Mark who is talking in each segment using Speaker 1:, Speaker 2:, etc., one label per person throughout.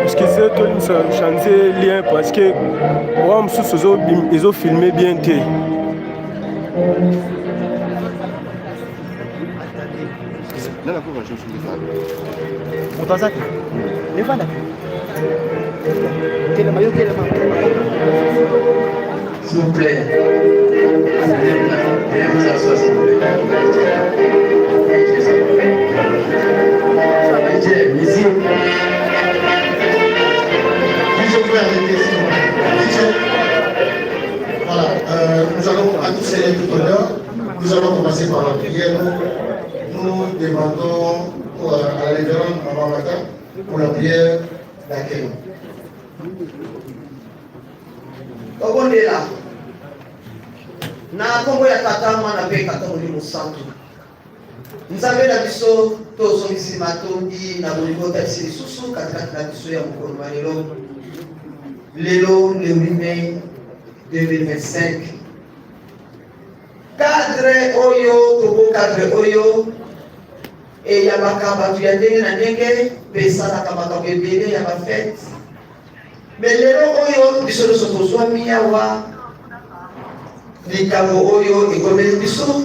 Speaker 1: Excusez tout le monde changer lien parce que ils ont filmé bien.
Speaker 2: S'il vous plaît. Voilà, nous allons à tous célébrer tout à l'heure. Nous allons commencer par la prière. Nous demandons à la révérende Maman Mata pour la prière d'accueil.
Speaker 3: Obondela na kombo ya tata mwana pe kata molimo santu nzambe na biso tozongisi matondi na bolingo tasi lisusu katikati na biso ya mokolo wa lelo le 8 mai 2025 cadre oyo tobo cadre oyo eyambaka bato ya ndenge na ndenge mpe esalaka makambo ebele ya bafete mais lelo oyo biso nyonso tozwami awa likambo oyo ekomeli biso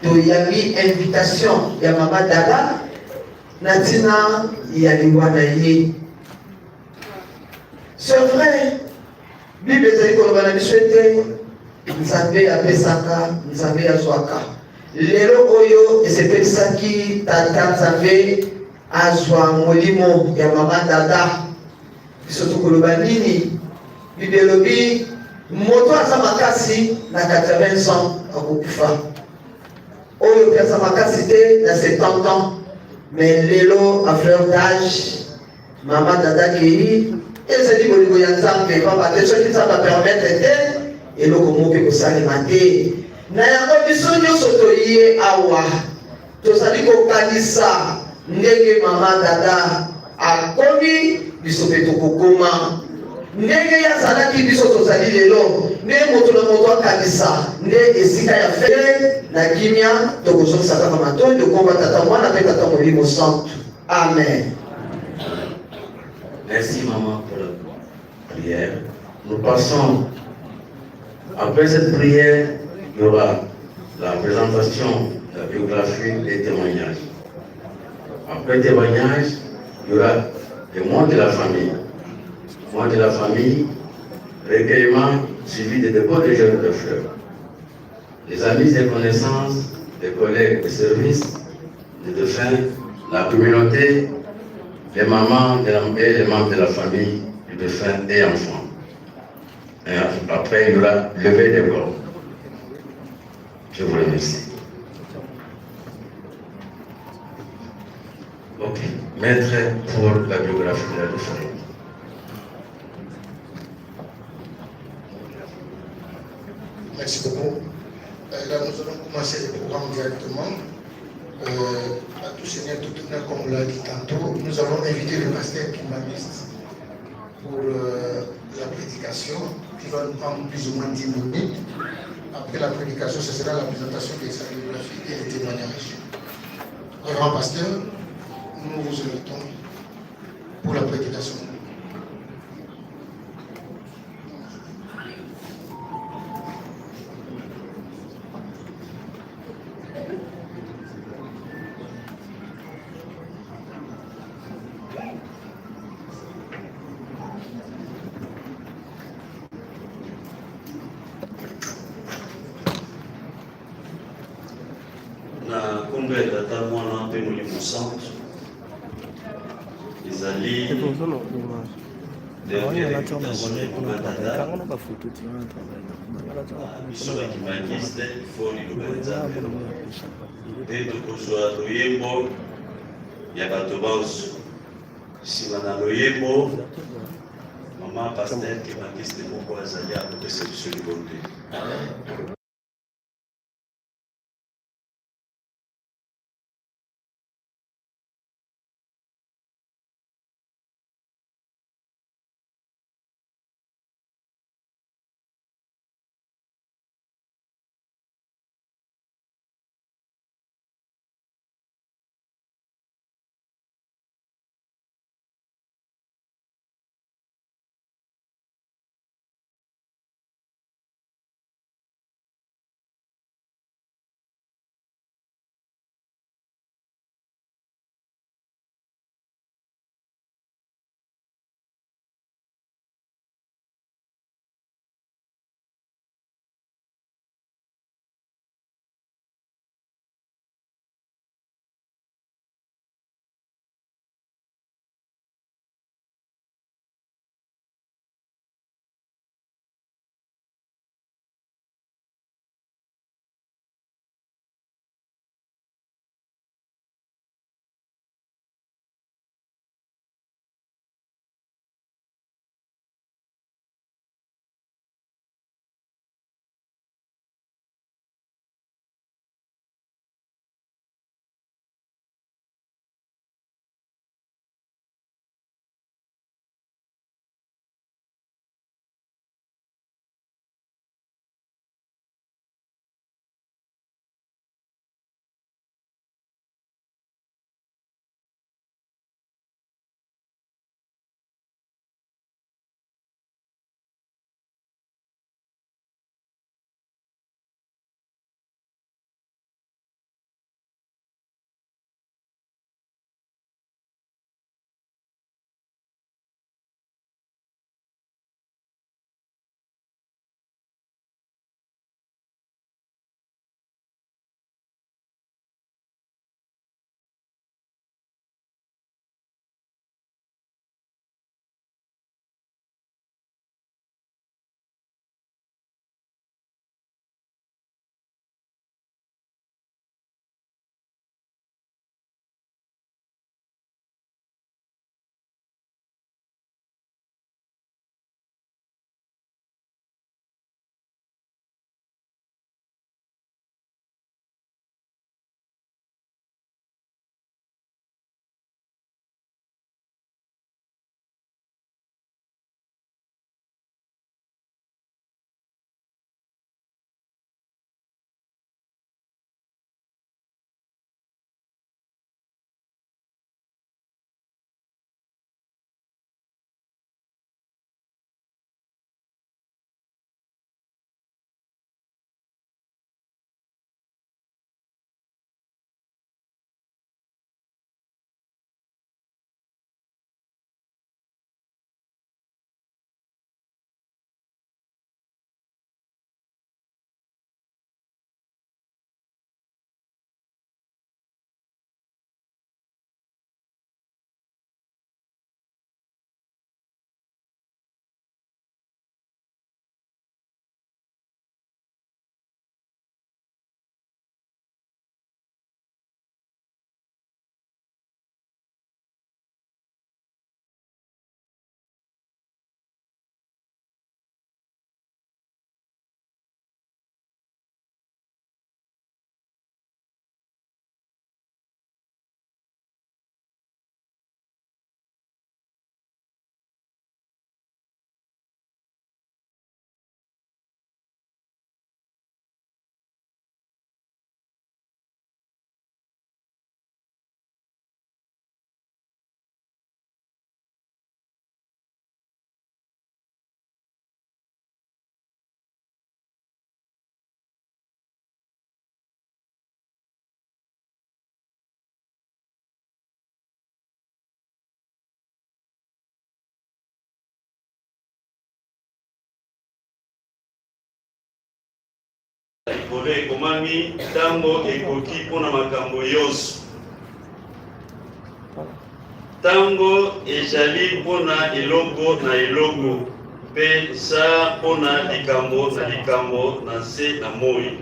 Speaker 3: toyambi invitation ya mama Dada na ntina ya lingwa na ye. C'est vrai, Bible ezali koloba na biso ete nzambe apesaka nzambe azwaka. Lelo oyo esepelisaki tata nzambe azwa molimo ya mama Dada. Biso tukoloba nini? Bible elobi moto aza makasi na 80 ans akokufa. Oyo pe aza makasi te na 70 ans. Mais lelo a fleur d'âge mama Dada kei ezali bolingo ya nzambe papa te soki nzambe apermettre te eloko moko ekosalema te. Na yango biso nyonso toye awa tozali kokanisa ndenge mama Dada akomi biso pe tokokoma ndenge yazalaki biso tozali lelo nde moto na moto akanisa nde esika ya fele na kimia tokozongisa kaka matondi okomba tata mwana mpe tata molimo santu. Amen.
Speaker 4: Merci maman pour la prière. Nous passons, après cette prière, il y aura la présentation de la biographie et témoignages. Après le témoignage, il y aura les mois de la famille. Mois de la famille, recueillement suivi de dépôt de jeunes de fleurs. Les amis et connaissances, les collègues de service, les défunts, la communauté, les mamans et les membres de la famille, les défunts et enfants. Et après, il y aura levé des corps. Je vous remercie. Ok. Maître pour la biographie de la défunte.
Speaker 2: Merci beaucoup. Là, nous allons commencer le programme directement. À tout Seigneur, tout honneur, comme on l'a dit tantôt, nous allons inviter le pasteur Kimbaniste pour la prédication qui va nous prendre plus ou moins 10 minutes. Après la prédication, ce sera la présentation de sa biographie et les témoignages. Grand pasteur, nous vous invitons pour la prédication.
Speaker 5: tokozwa loyembo ya bato banso nsima na loyembo Maman Pasteur qui m'a dit que pourquoi Zali a côté solution de bonté. Likolo ekomami ntango ekoki mpona makambo nyonso. Ntango ezali mpona eloko na eloko mpe sa mpona likambo na likambo na se na moi.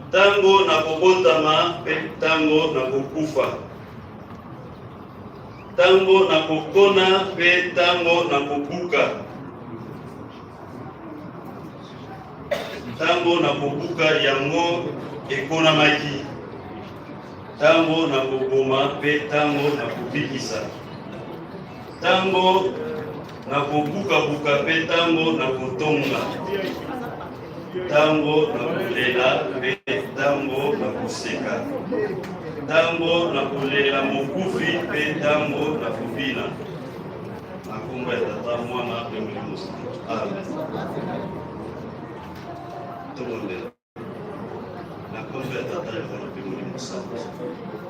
Speaker 5: Ntango na kobotama mpe ntango na kokufa. tango na kokona pe tango na kobuka. Tango na kobuka yango ekona maki. Tango na koboma pe tango na kobikisa. Tango na kobuka-buka pe tango na kotonga. Tango na kolela pe tango na koseka. Tango na kolela mokufi pe tango na kobina. Na kombo ya tata mwana pe Molimo Santu. Amen. Tomondela. Na kombo ya tata mwana pe Molimo Santu.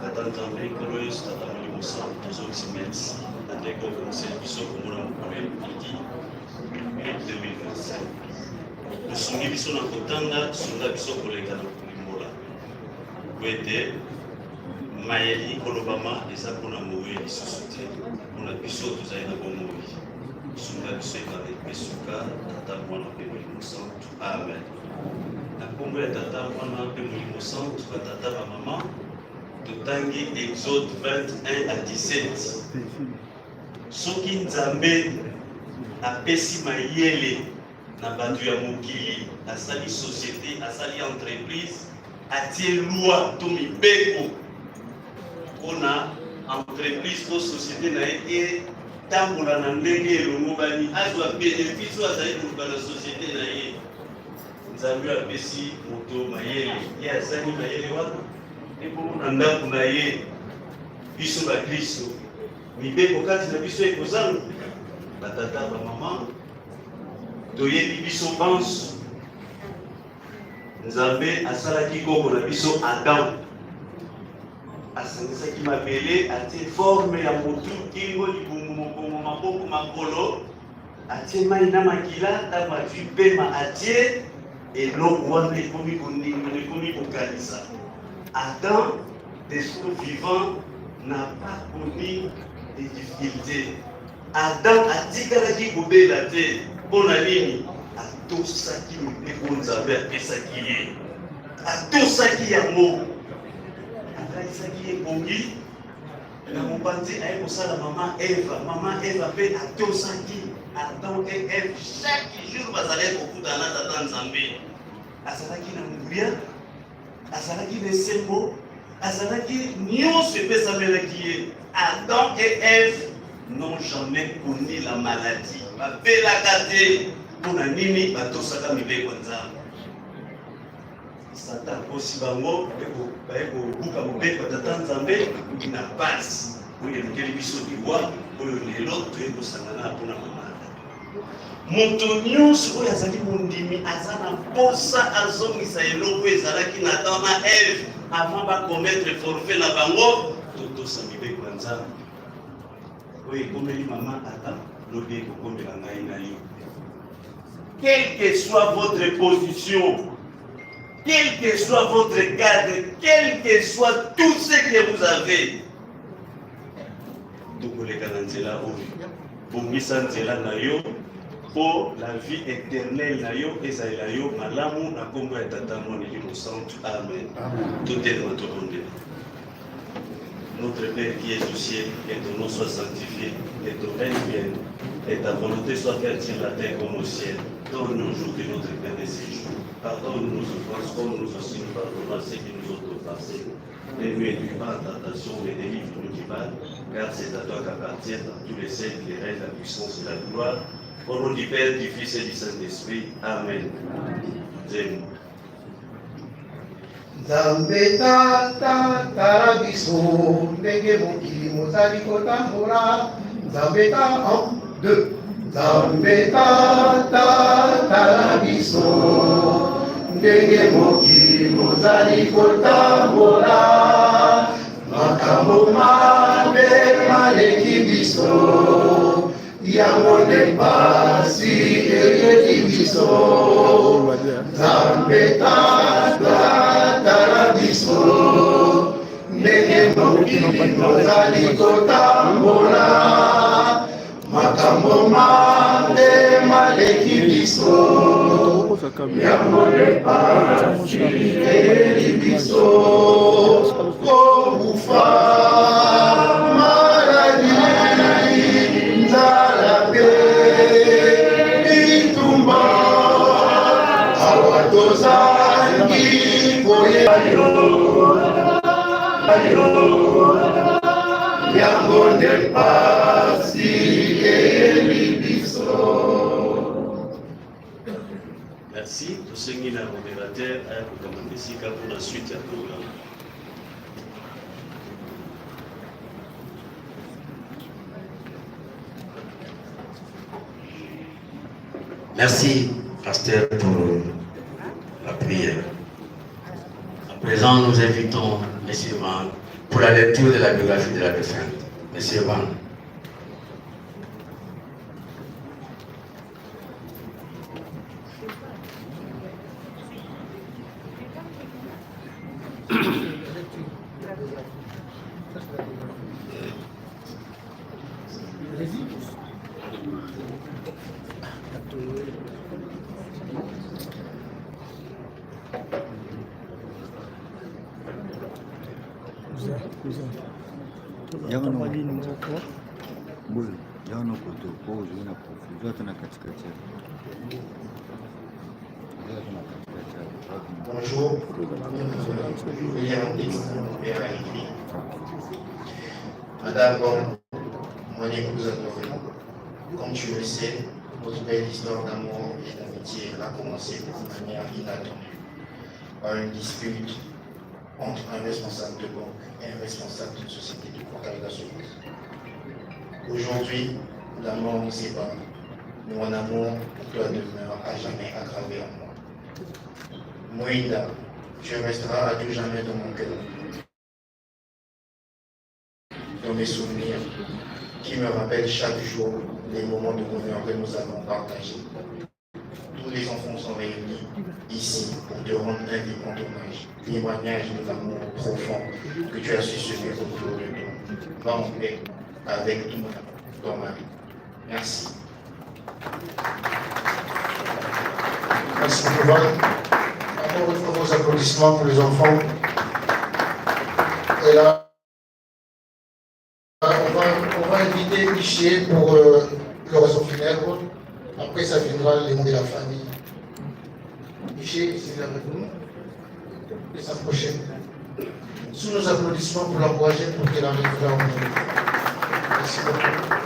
Speaker 5: Tata Nzambe kolo Yesu tata Molimo Santu tozongisi merci. Nateko conseil biso komona mokolo midi 2025. Tosungi biso na kotanga songa biso koleka na kolimbola. Kwete mayeli kolobama eza mpona moye lisusu te. Mpona biso tozali na bomoi. Songa biso ekala epesuka tata mwana mpe Molimo Santu. Amen. Na kombo ya tata mwana mpe Molimo Santu batata bamama totangi Exode 21 à 17. Soki Nzambe apesi mayele na bato ya mokili, asali société, asali entreprise, atie loi to mibeko mpona entreprise to société na ye etambola na ndenge elongo bani azwa bénéfice oyo azali koluka na société na ye. Nzambe apesi moto mayele, ye azali mayele wana ebongo na ndako na ye. Biso bakristo mibeko kati na biso ekozanga batata bamama toyebi biso banso. Nzambe asalaki koko na biso Adam, asangisaki mabele, atie forme ya motu, kingo, libungu, mokongo, maboko, makolo, atie mai na makila, ntango atui pema atie eloko wana ekomi kondinga, ekomi kokanisa. Adam, d'esprit vivant, n'a pas connu des difficultés. Adam atikalaki kobela te mpona nini? Atosaki mibeko Nzambe apesaki ye, atosaki yango, akalisaki ye bongi na mopanzi aye kosala mama Eva. Mama Eva mpe atosaki Adam et Eve. Chaque jour bazalaki kokutana na tata Nzambe. Azalaki na nguya, azalaki na esembo, azalaki nyonso epesamelaki ye. Adam et Ève n'ont jamais connu la maladie. Babelaka te mpona nini? Batosaka mibeko Nzambe. Satan akosi bango baye kobuka mobeko ya tata Nzambe na pasi oyo elukeli biso liwa oyo lelo toye kosangana mpona komanda. Moto nyonso oyo azali mondimi aza na posa azongisa eloko ezalaki na Adam na Ève avant bakometre forfait na bango. Totosa mibeko ya Nzambe oyo ekomeli mama Adam lobi ekokomela ngai na yo. Quelle que soit votre position, quel que soit votre cadre, quel que soit tout ce que vous avez, tokoleka na nzela oyo bongisa nzela na yo po la vie éternelle na yo ezalela yo malamu na kombo ya tata Molimo Santu. Amen. Totelema tokondela. Notre Père qui est au ciel, que ton nom soit sanctifié, que ton règne vienne, et ta volonté soit faite sur la terre comme au ciel. Donne-nous aujourd'hui notre pain de ces jours. Pardonne-nous nos offenses comme nous aussi nous pardonnons à ceux qui nous ont offensés. Ne nous induis pas en tentation, mais délivre-nous du mal, car c'est à toi qu'appartiennent dans tous les siècles les règnes, la puissance et la gloire. Au nom du Père, du Fils et du Saint-Esprit. Amen. Amen.
Speaker 3: Nzambe tata tala biso ndenge mokili mozali kotambola. Nzambe tata 1, 2. Nzambe tata tala biso ndenge mokili mozali kotambola. Makambo mabe maleki biso yango nde pasi eyeli biso. Nzambe tata tala biso ndenge mokili mozali kotambola. Makambo mabe maleki biso yango nde pasi eyeli biso. Kokufa maladi
Speaker 5: Merci. Tous ceux qui n'ont modérateur à recommander ici pour la suite du programme.
Speaker 4: Merci, pasteur, pour la prière. À présent, nous invitons M. Van pour la lecture de la biographie de la défunte. M. Van.
Speaker 2: Bonjour, Madame, mon épouse adorée, comme tu le sais, notre belle histoire d'amour et d'amitié a commencé de manière inattendue par une dispute entre un responsable de banque et un responsable d'une société de portage d'assurance. Aujourd'hui, la mort nous sépare, mais mon amour pour toi demeure à jamais aggravé en moi. Moïda, tu resteras à tout jamais dans mon cœur, dans mes souvenirs, qui me rappellent chaque jour les moments de bonheur que nous avons partagés. Tous les enfants sont réunis ici pour te rendre un vibrant hommage, témoignage de l'amour profond que tu as su semer autour de toi. Va en paix avec tout ton mari. Merci. Merci beaucoup. Encore une fois, vos applaudissements pour les enfants. Et là, on va inviter Miché pour l'oraison funèbre. Après, ça viendra les mots de la famille. Miché, c'est avec nous. Et s'approcher. Sous nos applaudissements pour l'encourager pour qu'elle arrive là. Merci beaucoup.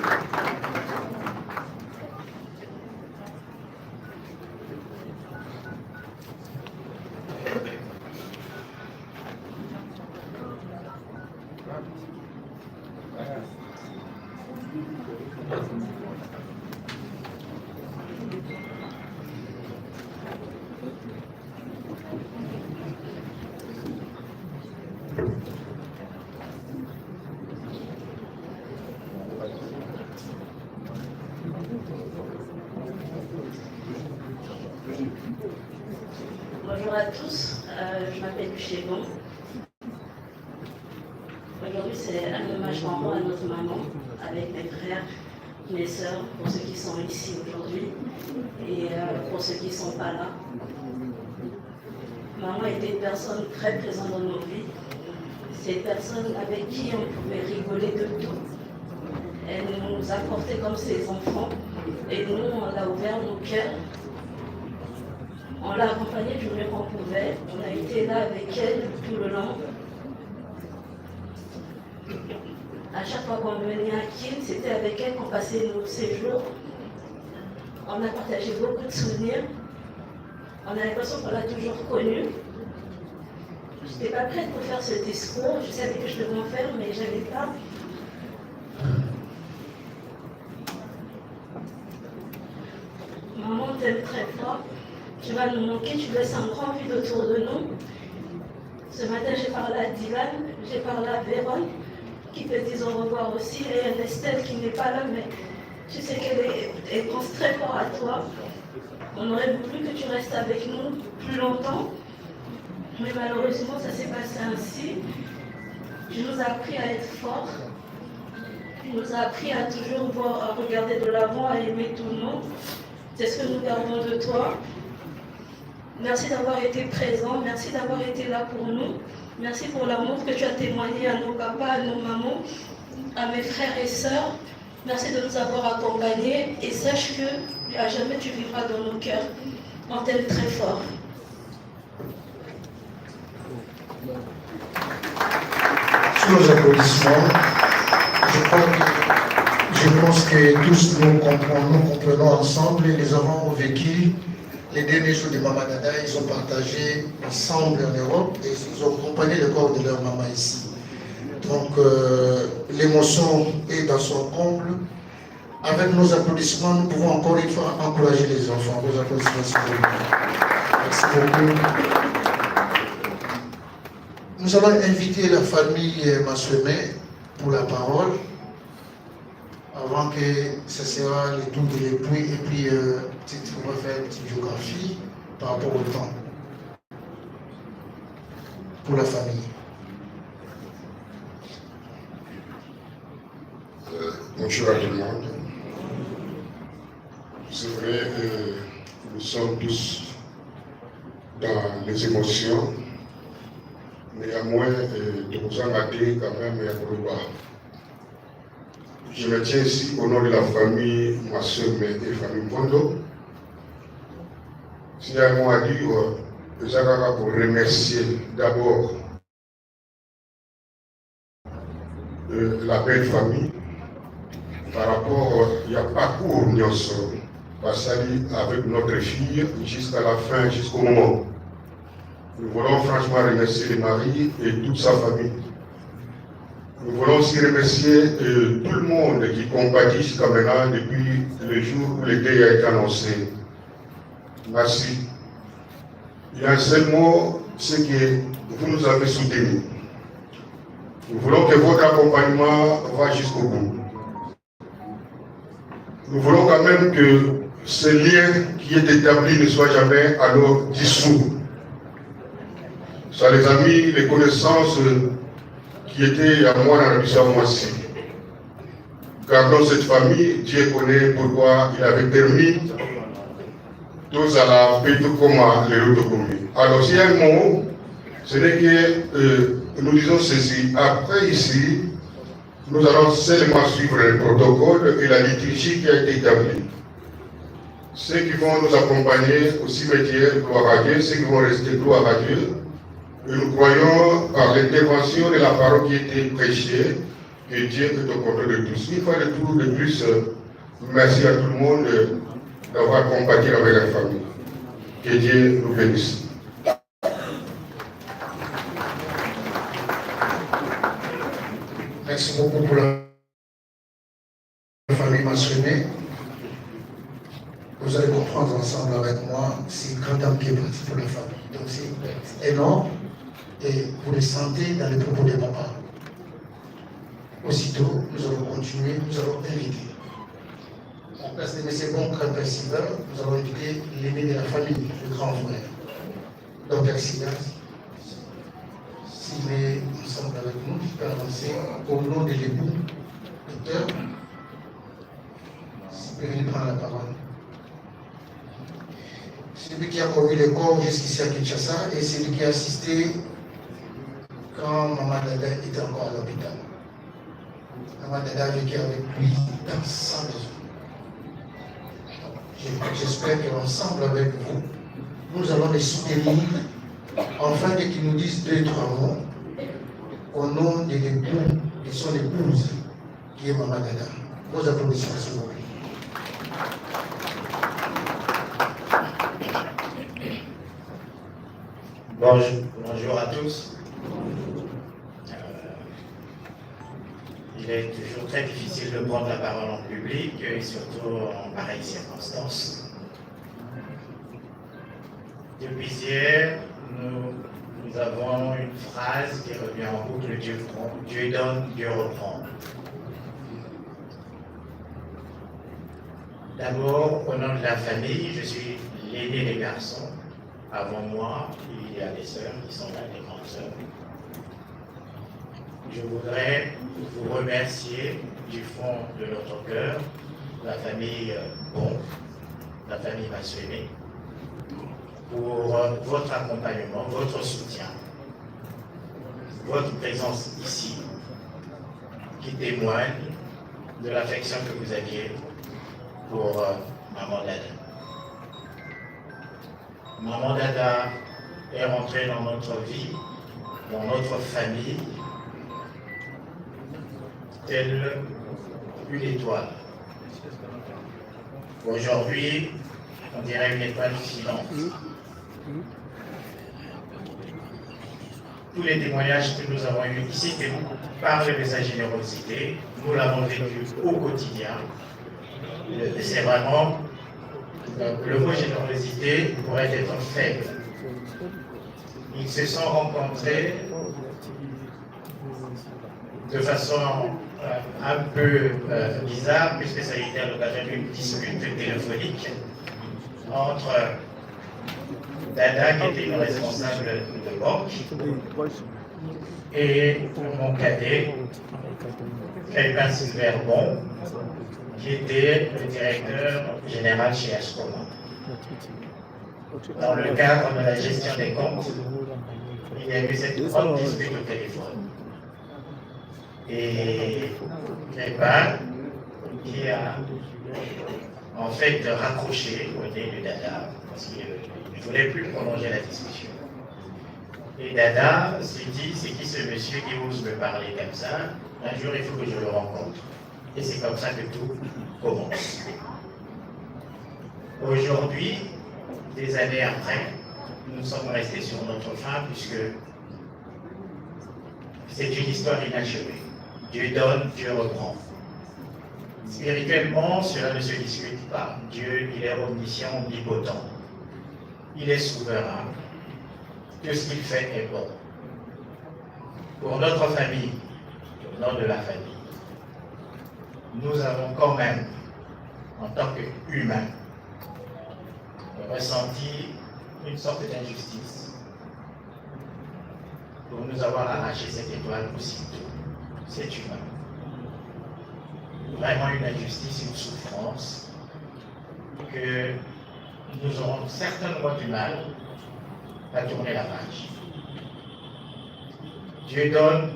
Speaker 6: Bonjour à tous, je m'appelle Luchégon. Aujourd'hui, c'est un hommage rend à notre maman, avec mes frères, mes sœurs, pour ceux qui sont ici aujourd'hui et pour ceux qui ne sont pas là. Maman était une personne très présente dans nos vies. C'est une personne avec qui on pouvait rigoler de tout. Elle nous a portés comme ses enfants et nous, on a ouvert nos cœurs. On l'a accompagnée du mieux qu'on pouvait. On a été là avec elle tout le long. À chaque fois qu'on venait à Kim, c'était avec elle qu'on passait nos séjours. On a partagé beaucoup de souvenirs. On a l'impression qu'on l'a toujours connue. Je n'étais pas prête pour faire ce discours. Je savais que je devais en faire, mais je n'avais pas. Maman t'aime très fort. Tu vas nous manquer, tu laisses un grand vide autour de nous. Ce matin, j'ai parlé à Dylan, j'ai parlé à Véron, qui te disent au revoir aussi, et à Estelle qui n'est pas là, mais tu sais qu'elle pense très fort à toi. On aurait voulu que tu restes avec nous plus longtemps, mais malheureusement, ça s'est passé ainsi. Tu nous as appris à être forts, tu nous as appris à toujours voir, à regarder de l'avant, à aimer tout le monde. C'est ce que nous gardons de toi. Merci d'avoir été présent, merci d'avoir été là pour nous. Merci pour l'amour que tu as témoigné à nos papas, à nos mamans, à mes frères et sœurs. Merci de nous avoir accompagnés et sache que à jamais tu vivras dans nos cœurs. On t'aime très fort.
Speaker 2: Sous nos applaudissements, je pense que tous nous comprenons ensemble et nous avons vécu les derniers jours de Maman Dada. Ils ont partagé ensemble en Europe et ils ont accompagné le corps de leur maman ici. Donc l'émotion est dans son comble. Avec nos applaudissements, nous pouvons encore une fois encourager les enfants. Vos applaudissements, s'il vous plaît. Merci beaucoup. Nous allons inviter la famille Massemé pour la parole, avant que ce sera le tour de l'époux et puis on va faire une petite biographie par rapport au temps. Pour la famille.
Speaker 7: Bonjour à tout le monde. C'est vrai que nous sommes tous dans les émotions, mais néanmoins, de vous engager quand même à Kourouba. Je me tiens ici au nom de la famille Massemé et famille Mondo. S'il y a un mot à dire, pour remercier d'abord la belle famille par rapport à parcours Nyonso, avec notre fille jusqu'à la fin, jusqu'au moment. Nous voulons franchement remercier les maris et toute sa famille. Nous voulons aussi remercier tout le monde qui compatit jusqu'à maintenant depuis le jour où le deuil a été annoncé. Merci. Il y a un seul mot, c'est que vous nous avez soutenus. Nous voulons que votre accompagnement va jusqu'au bout. Nous voulons quand même que ce lien qui est établi ne soit jamais alors dissous. Ça, les amis, les connaissances qui étaient à moi dans la mission aussi. Gardons cette famille, Dieu connaît pourquoi il avait permis tous à la paix de coma, les autres communes. Alors, s'il y a un mot, ce n'est que nous disons ceci. Après ici, nous allons seulement suivre le protocole et la liturgie qui a été établie. Ceux qui vont nous accompagner au cimetière, gloire à Dieu, ceux qui vont rester, gloire à Dieu. Et nous croyons par l'intervention de la parole qui a été prêchée que Dieu est au contrôle de tous. Une fois de plus, merci à tout le monde d'avoir compati avec la famille. Que Dieu nous bénisse.
Speaker 2: Merci beaucoup pour la famille Massemé. Vous allez comprendre ensemble avec moi, c'est une grande dame qui est partie pour la famille. Donc c'est énorme et vous le sentez dans les propos de papa. Aussitôt, nous allons continuer, nous allons inviter. En place de M. Bon Père Sylvain, nous allons inviter l'aîné de la famille, le grand frère. Donc Père Sylvain, s'il est ensemble avec nous, il peut avancer au nom de l'époux, docteur, s'il peut venir prendre la parole. Celui qui a conduit le corps jusqu'ici à Kinshasa et celui qui a assisté quand Maman Dada était encore à l'hôpital. Maman Dada a vécu avec lui dans sa maison. J'espère qu'ensemble avec vous, nous allons les soutenir afin qu'ils nous disent 2-3 mots au nom de l'époux, de son épouse, qui est Maman Dada. Vos applaudissements, s'il vous plaît.
Speaker 8: Bonjour à tous. Il est toujours très difficile de prendre la parole en public, et surtout en pareilles circonstances. Depuis hier, nous avons une phrase qui revient en boucle: Dieu donne, Dieu reprend. D'abord, au nom de la famille, je suis l'aîné des garçons. Avant moi, il y a des sœurs qui sont là, des grandes sœurs. Je voudrais vous remercier du fond de notre cœur, la famille Bon, la famille Massemé, pour votre accompagnement, votre soutien, votre présence ici, qui témoigne de l'affection que vous aviez pour Maman Dada. Maman Dada est rentré dans notre vie, dans notre famille, telle une étoile. Aujourd'hui, on dirait une étoile filante. Tous les témoignages que nous avons eus ici parlent de sa générosité. Nous l'avons vécu au quotidien. C'est vraiment, le mot générosité pourrait être faible. Ils se sont rencontrés de façon un peu bizarre, puisque ça a été à l'occasion d'une dispute téléphonique entre Dada, qui était une responsable de banque, et mon cadet, Felpin Silverbon, qui était le directeur général chez Ascoma. Dans le cadre de la gestion des comptes, il y a eu cette grande dispute au téléphone. Et Felpin, qui a en fait raccroché au nez de Dada, parce qu'il ne voulait plus prolonger la discussion. Et Dada s'est dit, c'est qui ce monsieur qui ose me parler comme ça? Un jour, il faut que je le rencontre. Et c'est comme ça que tout commence. Aujourd'hui, des années après, nous sommes restés sur notre faim, puisque c'est une histoire inachevée. Dieu donne, Dieu reprend. Spirituellement, cela ne se discute pas. Dieu, il est omniscient, omnipotent. Il est souverain. Tout ce qu'il fait est bon. Pour notre famille, au nom de la famille, nous avons quand même, en tant qu'humains, ressenti une sorte d'injustice pour nous avoir arraché cette étoile aussitôt. C'est humain. Vraiment une injustice, une souffrance que nous aurons certainement du mal à tourner la page. Dieu donne,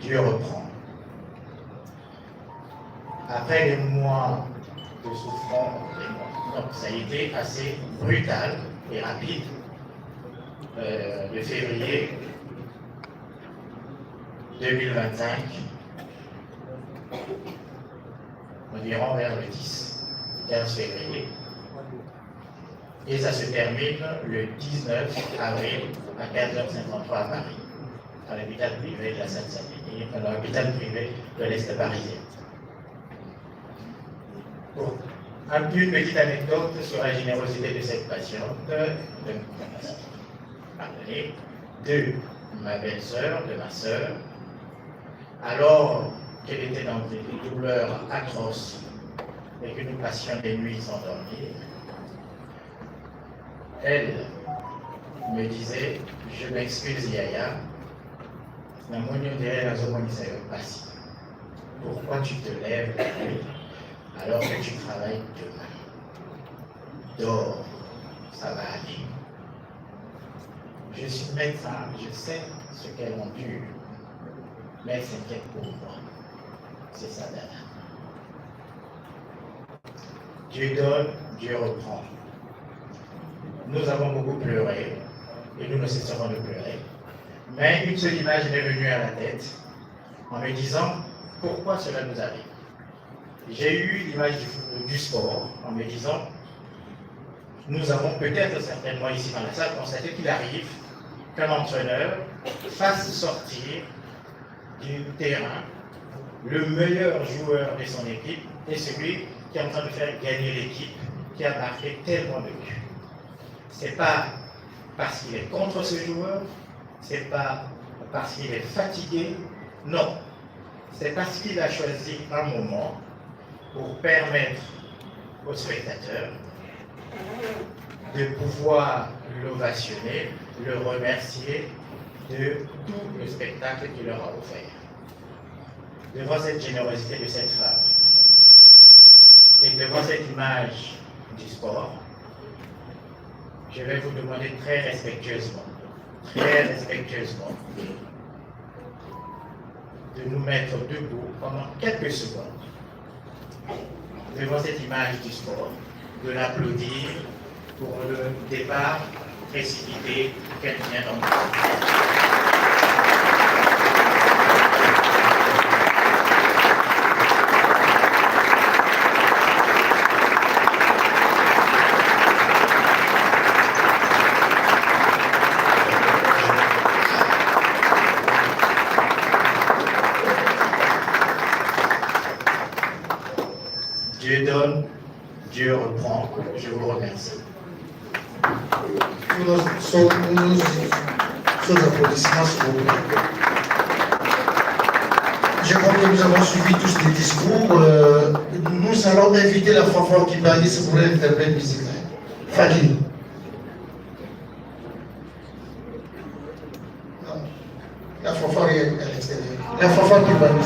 Speaker 8: Dieu reprend. Après les mois de souffrance, donc ça a été assez brutal et rapide. Le février 2025, environ vers le 15 février. Et ça se termine le 19 avril à 15h53 à Paris, à l'hôpital privé de la Seine-Saint-Denis, dans l'hôpital privé de l'Est parisien. Bon. Une petite anecdote sur la générosité de cette patiente, de ma belle-sœur, de ma sœur, alors qu'elle était dans des douleurs atroces et que nous passions des nuits sans dormir. Elle me disait, je m'excuse Yaya, pourquoi tu te lèves la nuit alors que tu travailles demain? Dors, ça va aller. Je suis médecin, je sais ce qu'elle endure, mais elle s'inquiète pour moi. C'est ça, Dada. Dieu donne, Dieu reprend. Nous avons beaucoup pleuré, et nous ne cesserons de pleurer. Mais une seule image m'est venue à la tête, en me disant, pourquoi cela nous arrive? J'ai eu l'image du sport, en me disant, nous avons peut-être certainement ici dans la salle constaté qu'il arrive qu'un entraîneur fasse sortir du terrain le meilleur joueur de son équipe et celui qui est en train de faire gagner l'équipe, qui a marqué tellement de buts. Ce n'est pas parce qu'il est contre ce joueur, ce n'est pas parce qu'il est fatigué, non. C'est parce qu'il a choisi un moment pour permettre aux spectateurs de pouvoir l'ovationner, le remercier de tout le spectacle qu'il leur a offert. Devant cette générosité de cette femme et devant cette image du sport, je vais vous demander très respectueusement de nous mettre debout pendant quelques secondes devant cette image du sport, de l'applaudir pour le départ précipité qu'elle vient d'entendre. Dieu donne, Dieu reprend. Je vous remercie.
Speaker 2: Sous applaudissements, s'il vous plaît. Je crois que nous avons suivi tous les discours. Nous allons inviter la fanfare qui va aller pour l'interprète musical. Fadi. La fanfare est à l'extérieur. La fanfare qui va aller.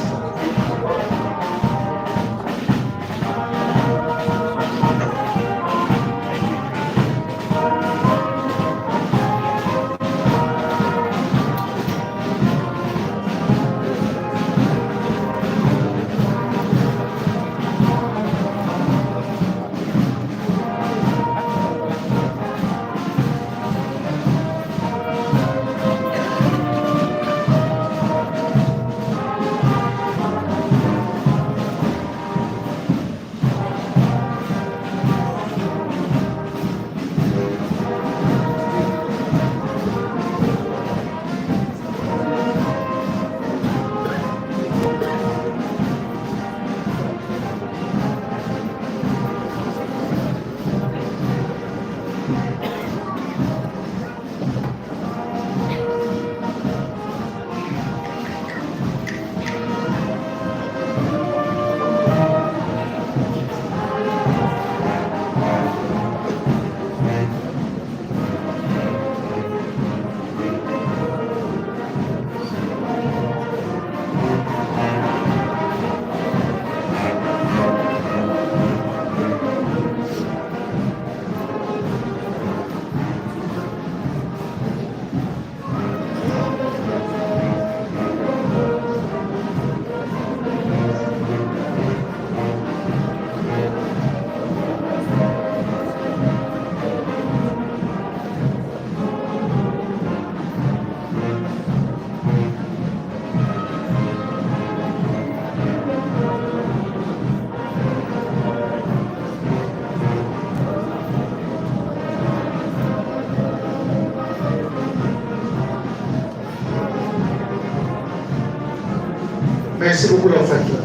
Speaker 2: Merci beaucoup, la famille.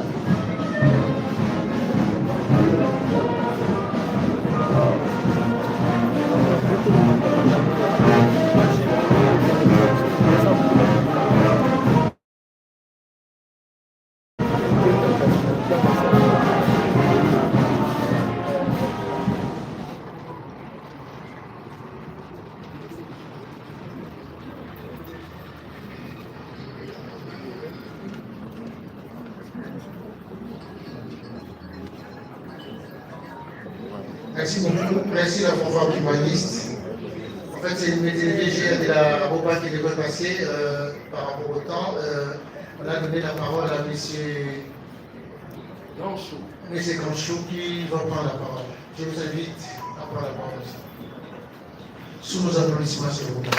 Speaker 2: Merci beaucoup. Merci la fanfare humaniste. En fait, c'est une météorologie de la repas qui devait passer par rapport au temps. On a donné la parole à M. Ganchou qui va prendre la parole. Je vous invite à prendre la parole. Sous nos applaudissements, s'il vous plaît.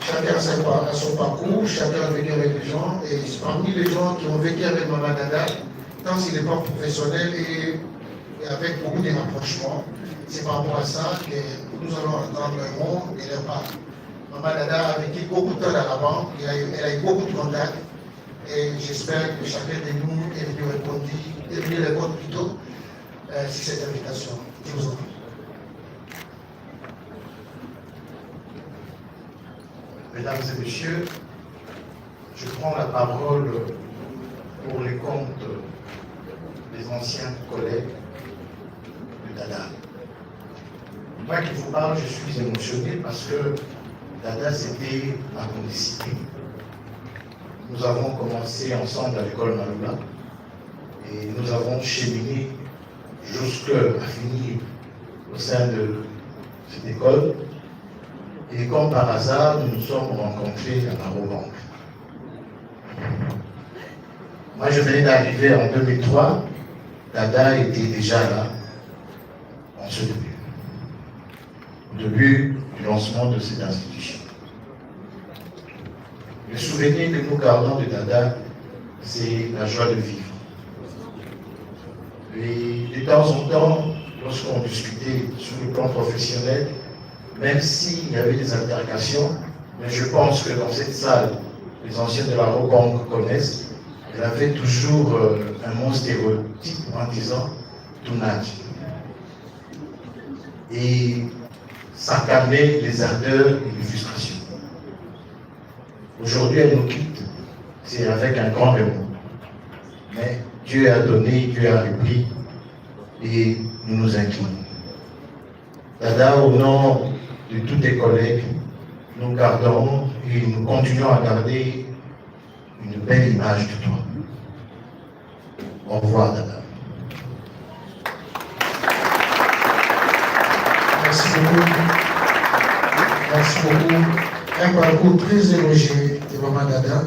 Speaker 2: Chacun a son parcours, chacun a vécu avec les gens. Et parmi les gens qui ont vécu avec Maman Dada, tant s'il n'est pas professionnel et avec beaucoup de rapprochements, c'est par rapport à ça que nous allons entendre un mot de leur part. Maman Dada a vécu beaucoup de temps à l'avant, elle a eu beaucoup de contacts et j'espère que chacun de nous est venu répondre plutôt sur cette invitation. Je vous en prie.
Speaker 8: Mesdames et messieurs, je prends la parole pour les comptes des anciens collègues de Dada. Moi qui vous parle, je suis émotionné parce que Dada, c'était ma condiscipline. Nous avons commencé ensemble à l'école Maloula et nous avons cheminé jusqu'à finir au sein de cette école. Et comme par hasard, nous nous sommes rencontrés à Marobank. Moi, je venais d'arriver en 2003. Dada était déjà là, en ce début. depuis le lancement de cette institution. Le souvenir que nous gardons de Dada, c'est la joie de vivre. Et de temps en temps, lorsqu'on discutait sur le plan professionnel, même s'il y avait des altercations, mais je pense que dans cette salle, les anciens de la Rogang connaissent, elle avait toujours un mot stéréotype en disant « Tounage ». Et ça calmait les ardeurs et les frustrations. Aujourd'hui, elle nous quitte, c'est avec un grand remords. Mais Dieu a donné, Dieu a repris, et nous nous inclinons. Dada, au nom de tous tes collègues, nous gardons et nous continuons à garder une belle image de toi. Au revoir, Dada.
Speaker 2: Merci beaucoup. Merci beaucoup. Un parcours très élogieux de Maman Dada.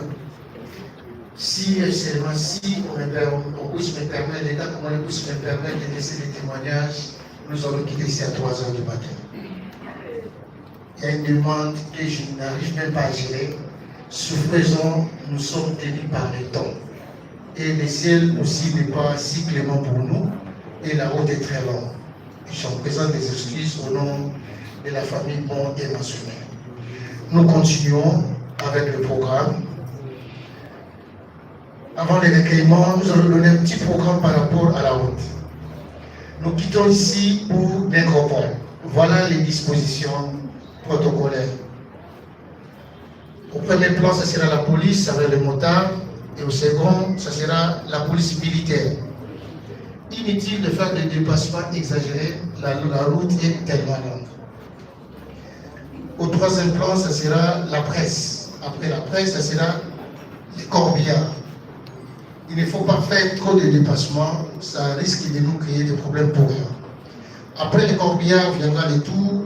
Speaker 2: Si seulement si on puisse me permettre, l'État comment on puisse me permettre de laisser des témoignages, nous allons quitter ici à 3h du matin. Il y a une demande que je n'arrive même pas à gérer. Souffrons, nous sommes tenus par les temps. Et le ciel aussi n'est pas si clément pour nous, et la route est très longue. Je présente des excuses au nom de la famille Bon et mentionné. Nous continuons avec le programme. Avant les recueillements, nous allons donner un petit programme par rapport à la route. Nous quittons ici pour l'Incropole. Voilà les dispositions protocolaires. Au premier plan, ce sera la police avec les motards, et au second, ce sera la police militaire. Inutile de faire des dépassements exagérés, la route est tellement longue. Au troisième plan, ce sera la presse. Après la presse, ce sera les corbillards. Il ne faut pas faire trop de dépassements, ça risque de nous créer des problèmes pour rien. Après les corbillards viendra le tour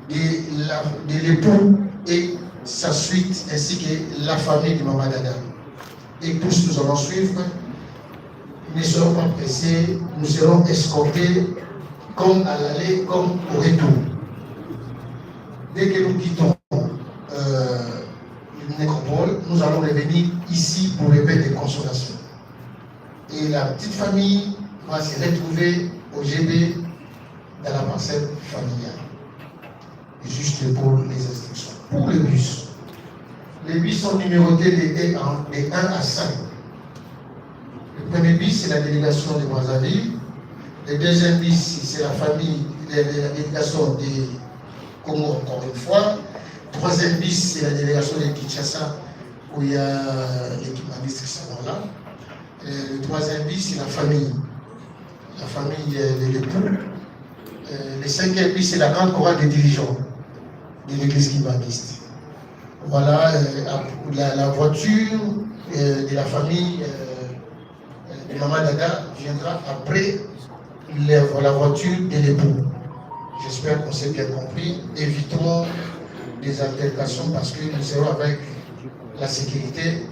Speaker 2: de l'époux et sa suite, ainsi que la famille de Maman Dada. Et tous nous allons suivre, nous ne serons pas pressés, nous serons escortés comme à l'aller, comme au retour. Dès que nous quittons le nécropole, nous allons revenir ici pour le bain de consolation. Et la petite famille va se retrouver au GB dans la parcelle familiale. Juste pour les instructions. Pour le bus, les bus sont numérotés de 1 à 5. Le premier bus, c'est la délégation de Brazzaville. Le deuxième bus, c'est la famille, la délégation de Congo, encore une fois. Le troisième bus, c'est la délégation de Kinshasa, où il y a l'équipe ministre qui sont là. Le troisième bus, c'est la famille de l'époux. Le cinquième bus, c'est la grande chorale des dirigeants de l'église kibaniste. Voilà, la voiture de la famille de Maman Dada viendra après la voiture de l'époux. J'espère qu'on s'est bien compris. Évitons des altercations parce que nous serons avec la sécurité,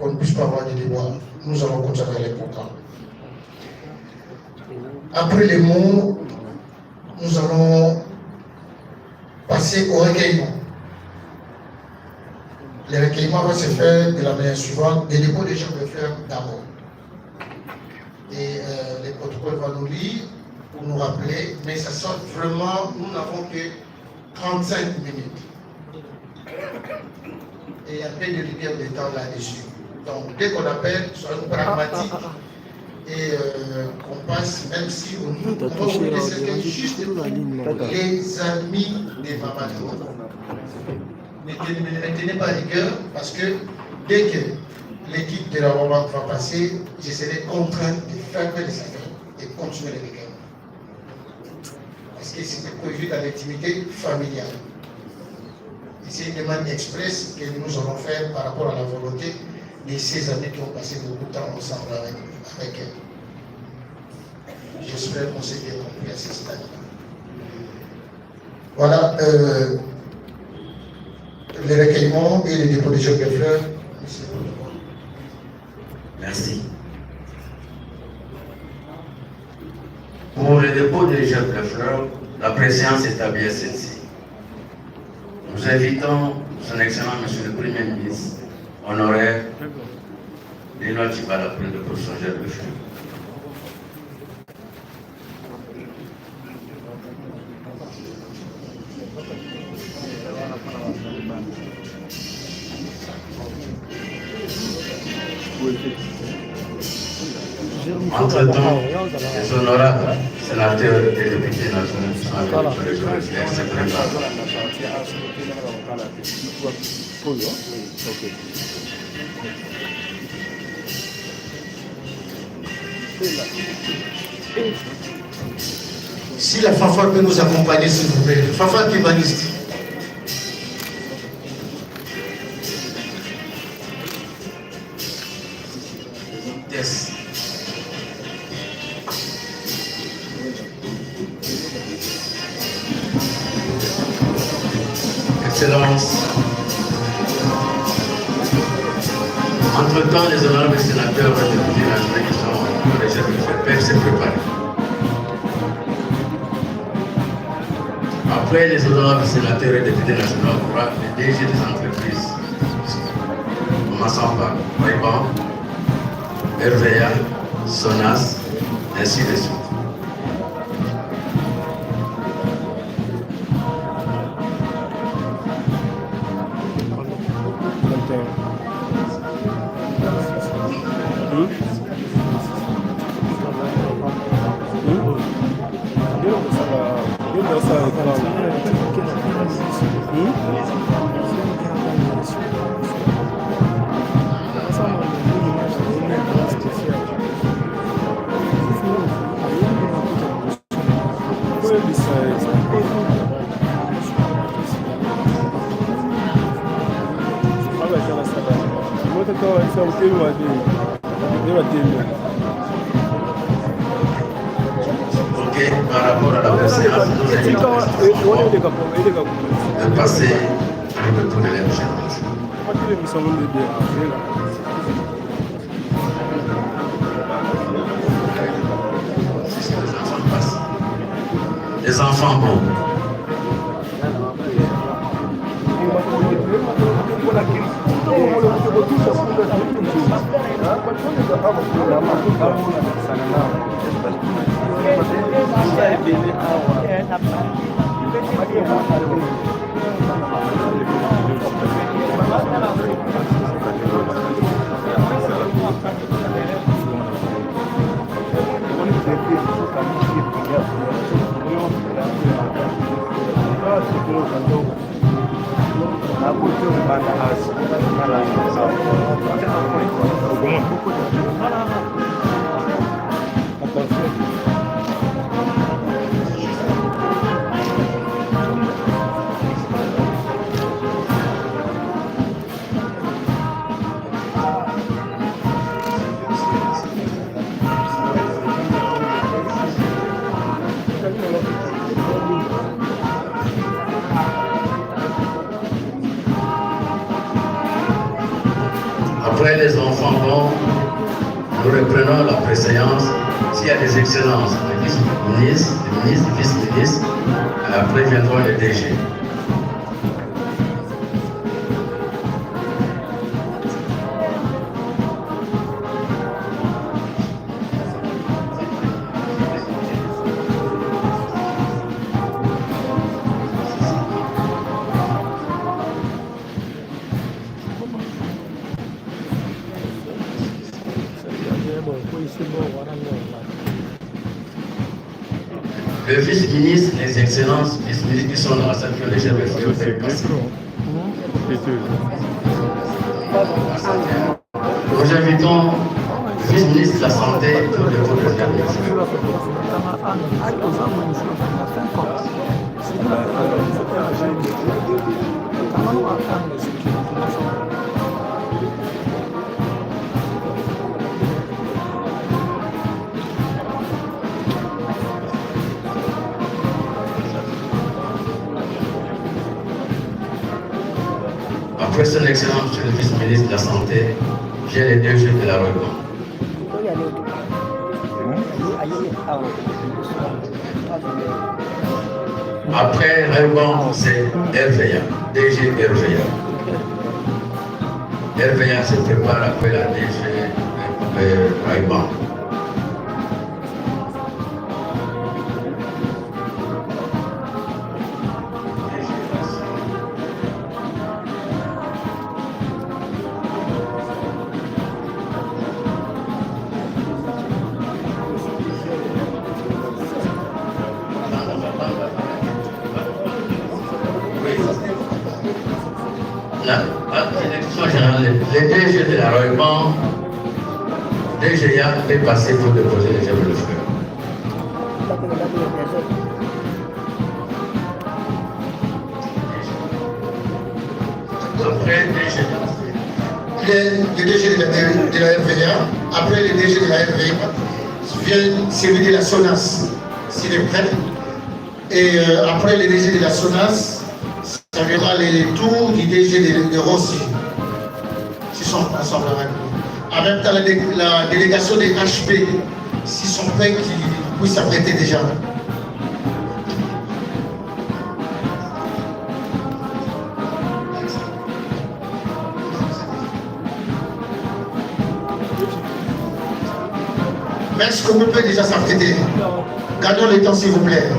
Speaker 2: qu'on ne puisse pas avoir de déboires. Nous allons continuer les programmes. Après les mots, nous allons passer au recueillement. Le recueillement va se faire de la manière suivante. Les dépôts des gens vont faire d'abord. Et les protocoles vont nous lire pour nous rappeler, mais ça sort vraiment, nous n'avons que 35 minutes. Et il y a peu de lumière de temps là-dessus. Donc dès qu'on appelle, soyons pragmatiques et qu'on passe, même si on va vous laisser juste pour les amis des Maman Dada. Ne tenez pas rigueur parce que dès que l'équipe de la Roman va passer, je serai contraint de fermer les affaires et continuer les recueillements. Parce que c'était prévu dans l'intimité familiale. Et c'est une demande express que nous allons faire par rapport à la volonté de ces amis qui ont passé beaucoup de temps ensemble avec elle. J'espère qu'on s'est bien compris à ce stade. Voilà les recueillements et les dépôts de jeunes de fleurs.
Speaker 4: Merci. Pour le dépôt des jeunes de fleurs, la préséance établie est celle-ci. Nous invitons son Excellent Monsieur le Premier ministre, honoraire Lino Tchibala, pour le changer de feu. Entre-temps, les honorables sénateurs et députés nationaux sont venus pour le se préparent.
Speaker 2: Si la fanfare peut nous accompagner, s'il vous plaît. Fanfare pimaniste.
Speaker 4: Yes. Excellence. Entre-temps, les honorables sénateurs et députés nationaux qui sont réservés peuvent se préparer. Après les honorables sénateurs et députés nationaux, on aura les DG des entreprises, commençant par Waiban, RVA, SONAS, ainsi de suite. Ok, par rapport à la préséance, nous invitons de passer le tour de l'émission. Les enfants bons. Après les enfants bons, nous reprenons la préséance. S'il y a des excellences, les vice-ministres, les ministres, les vice-ministres, après viendront les DG. Le vice-ministre, les excellences, vice-ministres qui sont dans la salle qui ont déjà refusé de passer. Nous invitons le vice-ministre de la Santé pour le tour de service. Après son excellence, monsieur le vice-ministre de la Santé, j'ai les deux jeux de la Regon. Après Rayban, c'est RVA, DG RVA. RVA se prépare après la DG Rayban. La direction générale, les DG de l'arrêtement, DGA est passé pour déposer les chefs de feu. Après,
Speaker 2: les DG de la RVA, après les DG de la RVA, vient servir de la SONAS, s'il est prêt. Et après les DG de la SONAS, ça viendra les tours du DG de Rossi, qui sont ensemble avec nous. En même temps, la délégation des HP, s'ils sont prêts, qui puissent s'apprêter déjà. Mais est-ce que vous pouvez déjà s'apprêter? Gardons le temps, s'il vous plaît.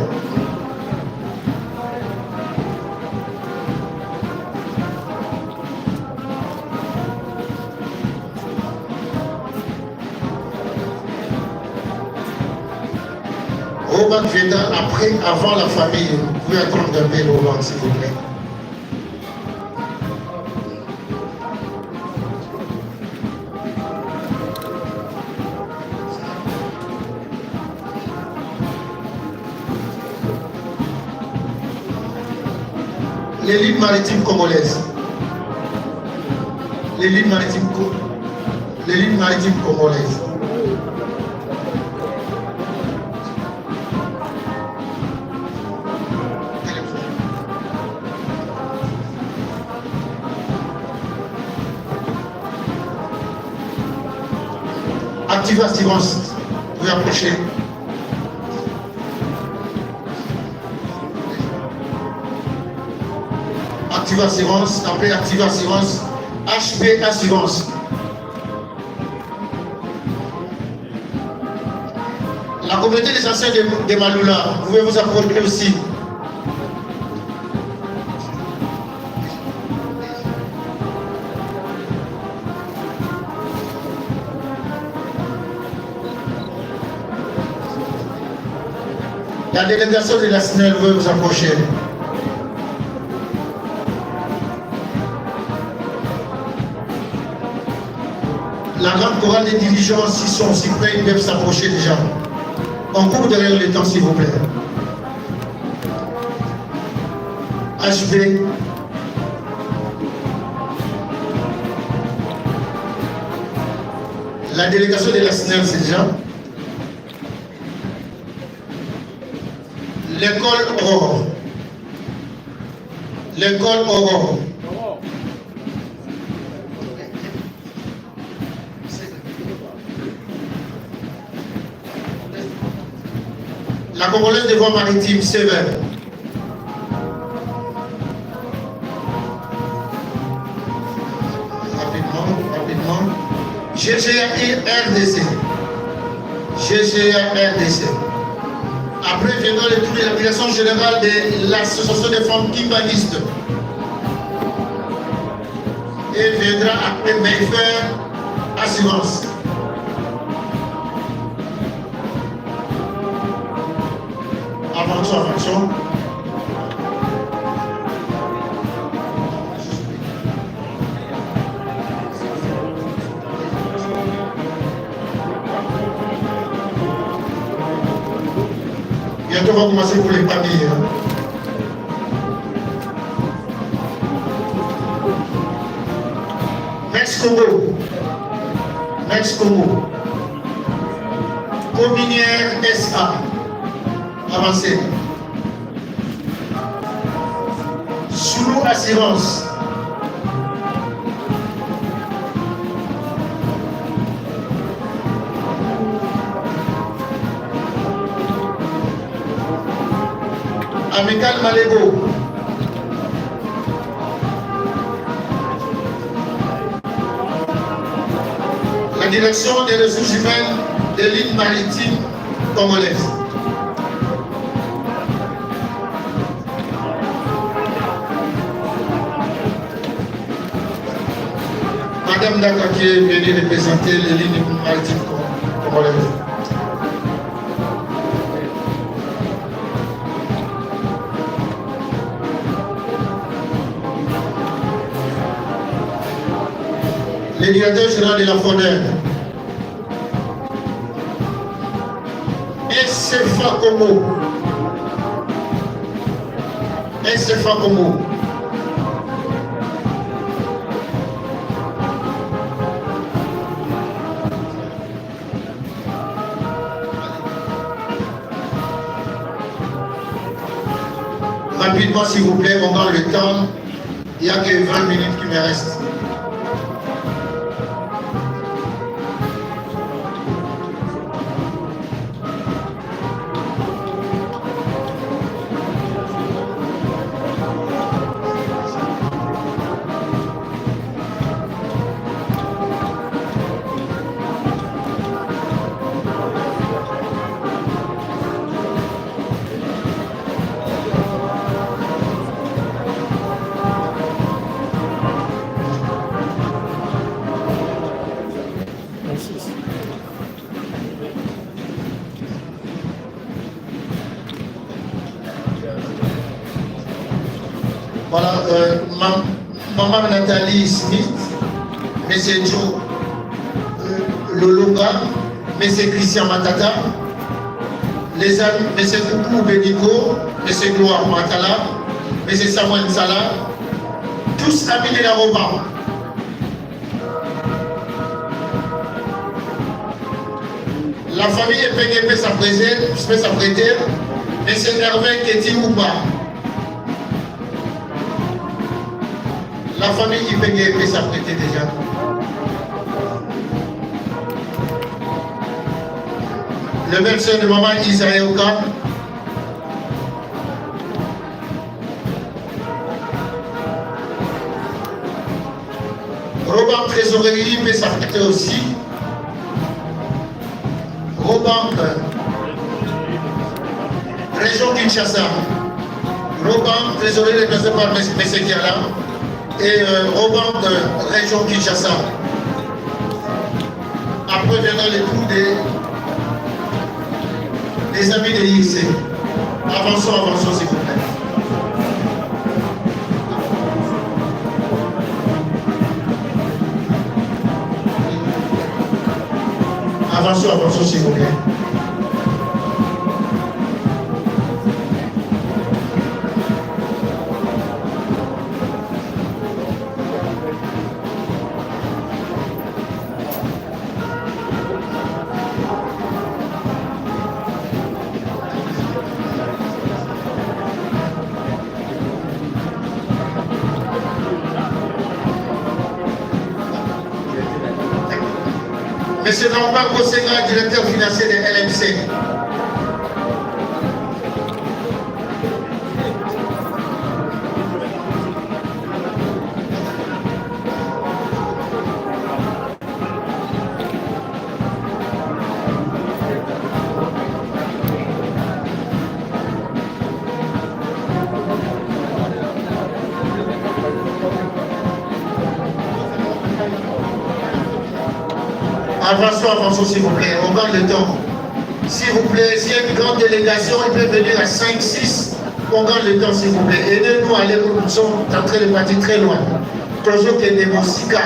Speaker 2: Robert viendra après, avant la famille. Vous pouvez attendre un peu, Robert, s'il vous plaît. Les lignes maritimes congolaises. Les lignes maritimes congolaises. Active Assurance, vous pouvez approcher. Active Assurance, appelez Active Assurance, HP Assurance. La communauté des anciens de Maloula, vous pouvez vous approcher aussi. La délégation de la SNEL veut vous approcher. La grande chorale des dirigeants, s'ils sont aussi près, ils peuvent s'approcher déjà. On coupe derrière le temps, s'il vous plaît. HB. La délégation de la SNEL, c'est déjà. L'école Aurore. L'école Aurore. La Congolaise des voies maritimes, sévère. Rapidement. GGA RDC. GGA RDC. Après viendra le tour de la direction générale de l'association des femmes kimbanistes. Et viendra après Mayfair Assurance. Avançons. Bientôt on va commencer pour les familles. Next Congo. Cominière SA. Avancez. Soulou Assurance. Amical Malébo. La direction des ressources humaines des lignes maritimes congolaises. Madame Daka qui est venue représenter les lignes maritimes congolaises. Le directeur général de la FONER, SFA Congo, SFA Congo, rapidement s'il vous plaît, on a le temps, il n'y a que 20 minutes qui me restent. Voilà, Maman Nathalie Smith, M. Joe Lolonga, M. Christian Matata, les amis, M. Koukou Beniko, M. Gloire Matala, M. Samuel Salah, tous amis de la Roba. La famille Epenge peut s'apprêter, M. Hervé Keti Ouba. La famille Ipenge peut s'apprêter déjà. Le belle-sœur de maman Isaïe Oka. Robin Trésorerie peut s'apprêter aussi. Robin Région Kinshasa. Robin Trésorerie représentée par M. Kiala. Et Robin de Région Kinshasa. Après viendra le tour des amis de l'IC. Avançons s'il vous plaît. Avançons s'il vous plaît. Monsieur Lambert Kossega, directeur financier de LMC. Avançons s'il vous plaît, on garde le temps. S'il vous plaît, s'il y a une grande délégation, il peut venir à 5, 6, on garde le temps s'il vous plaît. Aidez-nous à aller, nous sommes en train de partir très loin. Toujours que des Mosika.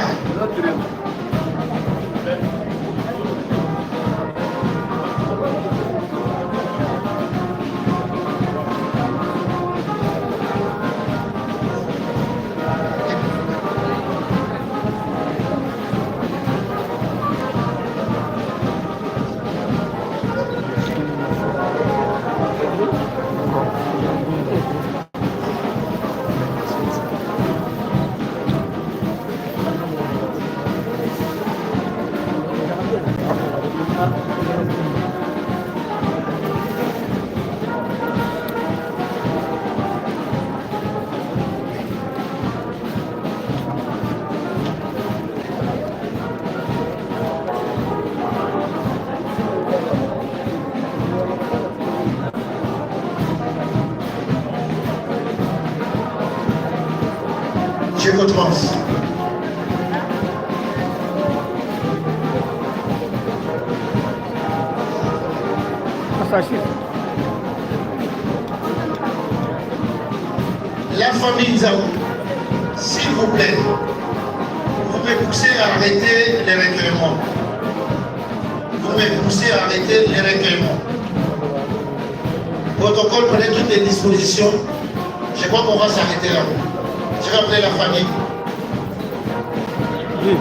Speaker 2: J'ai votre chance. La famille Zaou, s'il vous plaît, vous me poussez à arrêter les recueillements. Vous me poussez à arrêter les recueillements. Protocole, prenez toutes les dispositions. Je crois qu'on va s'arrêter là. Je vais appeler la famille.
Speaker 1: Oui.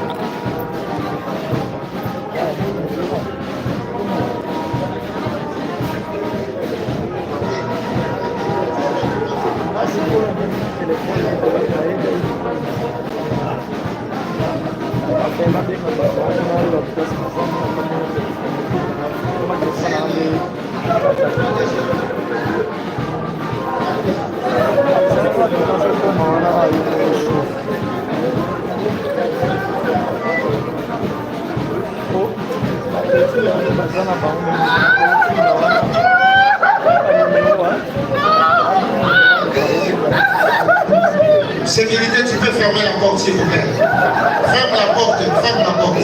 Speaker 2: Sécurité, tu peux fermer la porte s'il vous plaît. Ferme la porte, ferme la porte.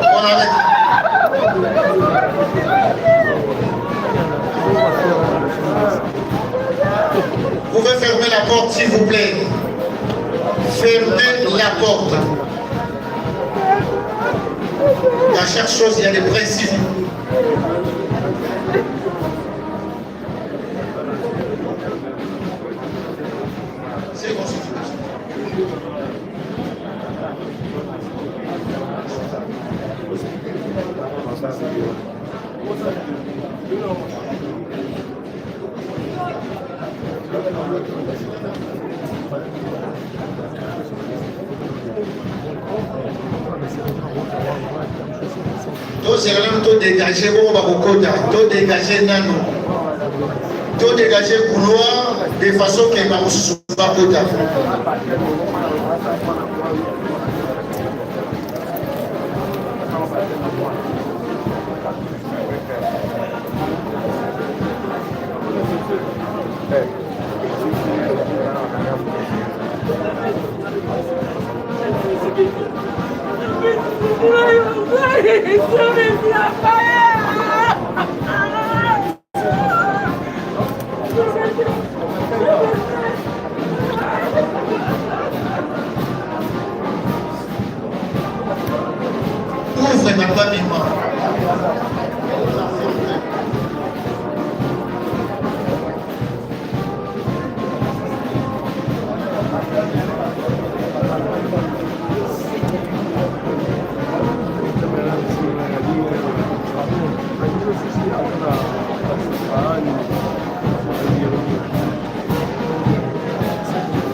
Speaker 2: On arrête. Vous pouvez fermer la porte s'il vous plaît. Fermez la porte. Dans chaque chose, il y a des principes. C'est constitution. To dégager bon bakokota, to dégager nano, to dégager couloir de façon que bamususu bakota. Ouvre ma pas mémoire.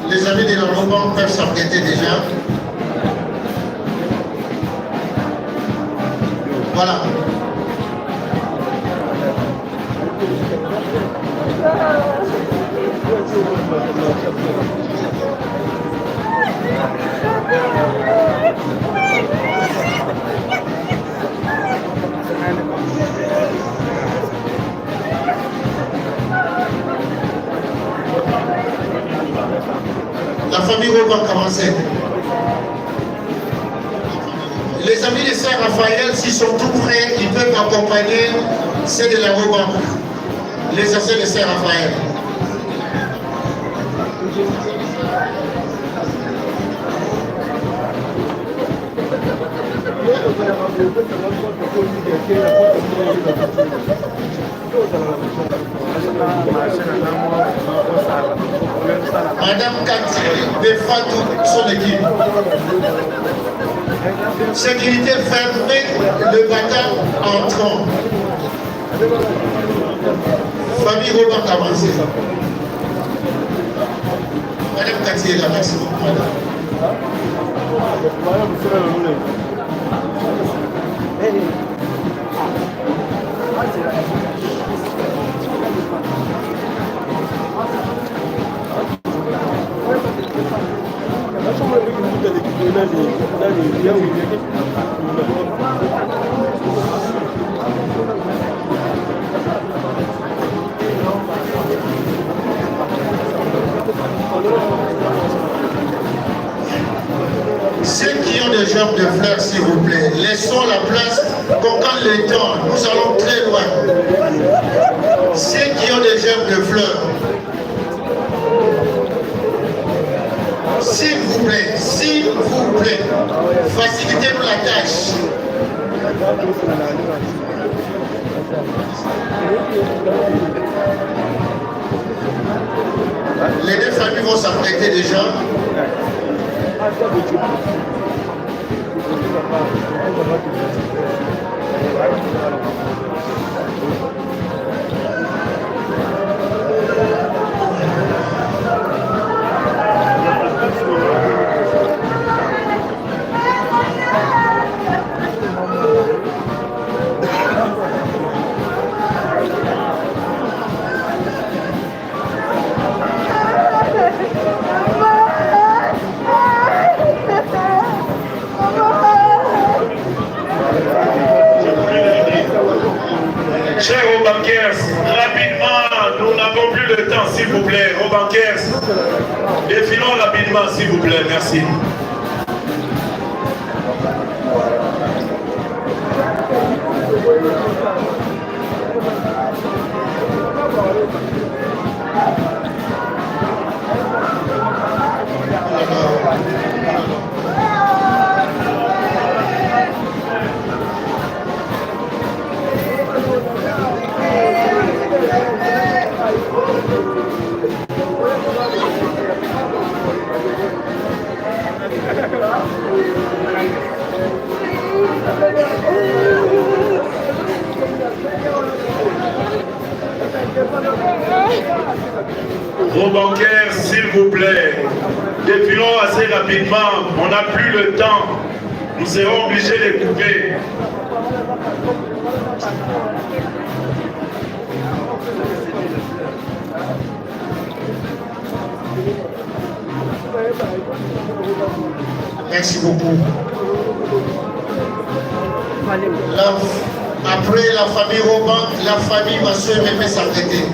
Speaker 2: Les amis de la Roban peuvent s'orienter déjà. Voilà. La famille Roban commencer. Les amis de Saint-Raphaël, s'ils sont tout prêts, ils peuvent accompagner ceux de la Roban. Les anciens de Saint-Raphaël. Madame Kati défend toute son équipe. Sécurité, fermez le bateau entrant. Famille Roban avancée. Madame Kati est là, merci beaucoup. germes de fleurs, s'il vous plaît. Laissons la place qu'on gagne le temps. Nous allons très loin. Ceux qui ont des germes de fleurs, s'il vous plaît, facilitez-nous la tâche. Les deux familles vont s'apprêter déjà.
Speaker 9: Chers Robanquers, rapidement, nous n'avons plus le temps, s'il vous plaît. Robanquers, défilons rapidement, s'il vous plaît. Merci. Vos bancaires, s'il vous plaît, défilons assez rapidement, on n'a plus le temps, nous serons obligés de couper.
Speaker 2: Merci beaucoup. Après la famille Robin, la famille ma soeur aimait s'arrêter.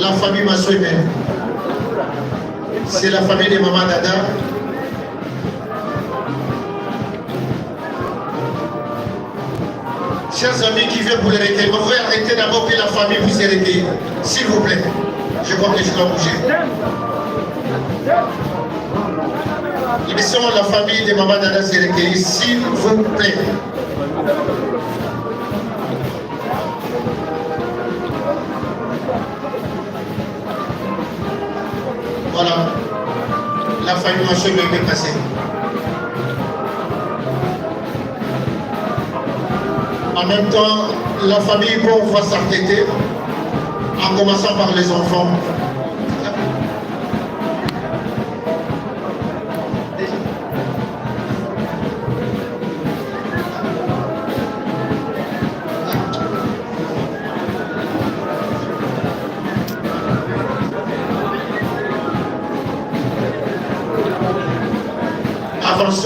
Speaker 2: La famille Massoumé, c'est la famille de Maman Dada. Chers amis qui viennent pour les recueils, vous pouvez arrêter d'abord que la famille puisse les recueillir. S'il vous plaît. Je crois que je dois bouger. Laissons la famille de Maman Dada se recueillir, s'il vous plaît. Voilà, la famille Massoué est passée. En même temps, la famille Bon va s'arrêter, en commençant par les enfants.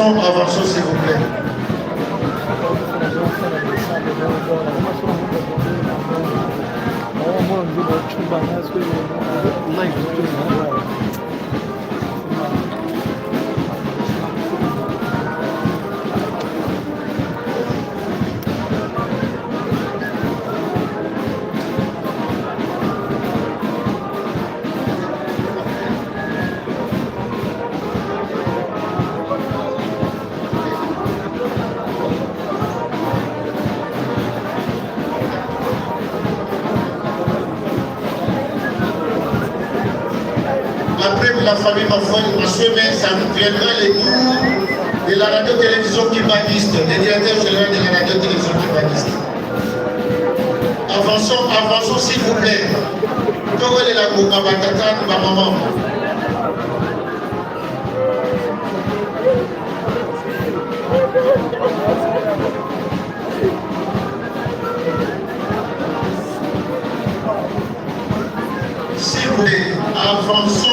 Speaker 2: Avançons s'il vous plaît. Après la famille Massoumé, ça viendra les tours de la radio-télévision cubaniste, le directeur général de la radio-télévision cubaniste. Avançons s'il vous plaît. Comment est la maman? S'il vous plaît, avançons.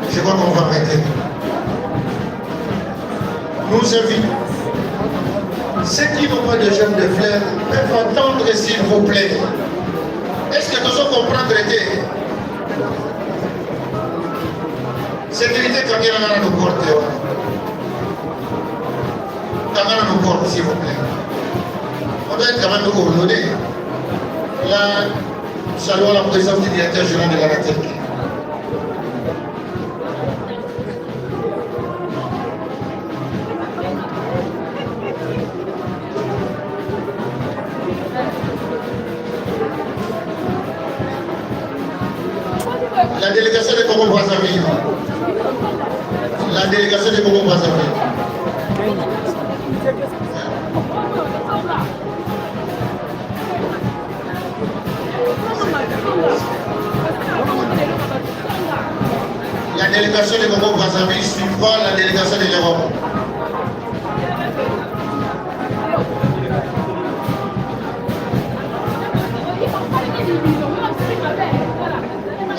Speaker 2: Je crois qu'on va arrêter. Nous invitons. Ceux qui n'ont pas de jeunes de fleurs peuvent attendre, s'il vous plaît. Est-ce que nous allons comprendre l'été? Sécurité, quand il y a nos portes. Quand il y a nos portes, s'il vous plaît. On doit être quand même ordonné. Là, saluons la présence du directeur général de la Turquie. La délégation de Congo-Brazzaville. La délégation de Congo-Brazzaville. La délégation de Congo-Brazzaville suivra la délégation de l'Europe.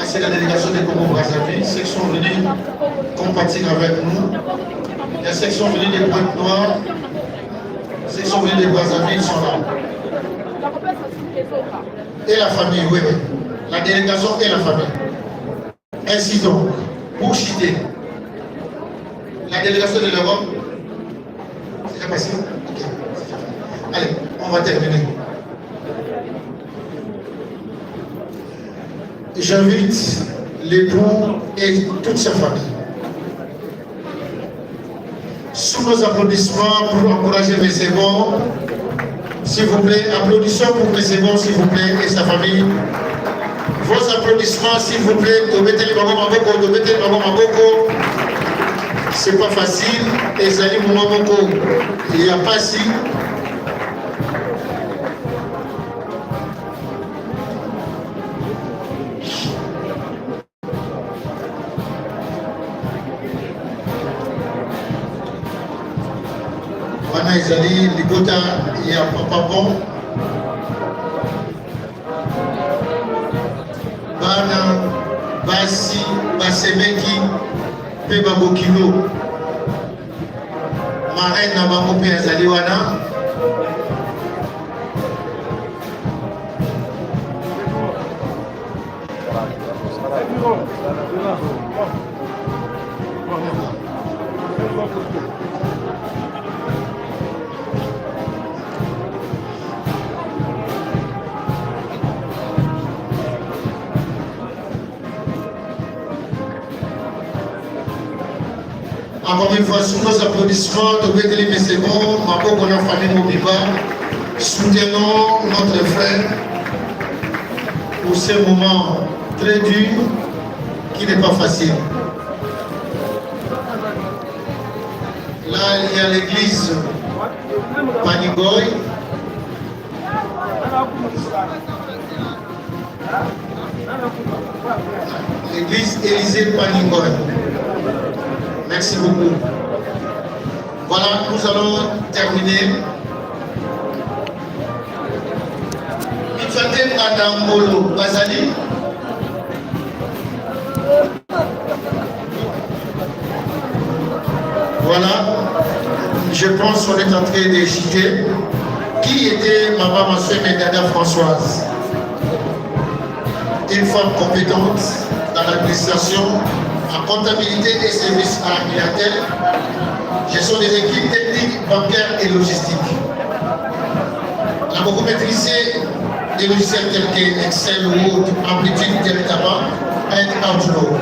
Speaker 2: C'est la délégation des Congo-Brazzaville, ceux qui sont venus compatir avec nous, les ceux qui sont venus des Pointes-Noires, ceux qui sont venus des Brazzaville sont là. Et la famille, oui, oui. La délégation et la famille. Ainsi donc, pour citer, la délégation de l'Europe, c'est déjà passé? Ok. Allez, on va terminer. J'invite l'époux et toute sa famille. Sous nos applaudissements pour encourager M. Sebon, s'il vous plaît, applaudissons pour M. Sebon, s'il vous plaît, et sa famille. Vos applaudissements, s'il vous plaît, c'est pas facile, et Zali Moumamoko, il n'y a pas si. Wana ezali libota ya papa bon bana basi basemeki mpe babokilo marraine na bango mpe azali wana. Encore une fois, sous nos applaudissements, de Bédéli Messebon, Maboko na famille Mobiba, soutenons notre frère pour ce moment très dur qui n'est pas facile. Là, il y a l'église Panigoy. L'église Élysée Panigoy. Merci beaucoup. Voilà, nous allons terminer. Mitfatem Adambolo Bazali. Voilà, je pense qu'on est en train de citer qui était Maman Massoué Medada Françoise. Une femme compétente dans l'administration, en comptabilité et services à la clientèle, gestion des équipes techniques, bancaires et logistiques. Elle a beaucoup maîtrisé des logiciels tels que Excel, Word, Amplitude, Deltama et Outlook.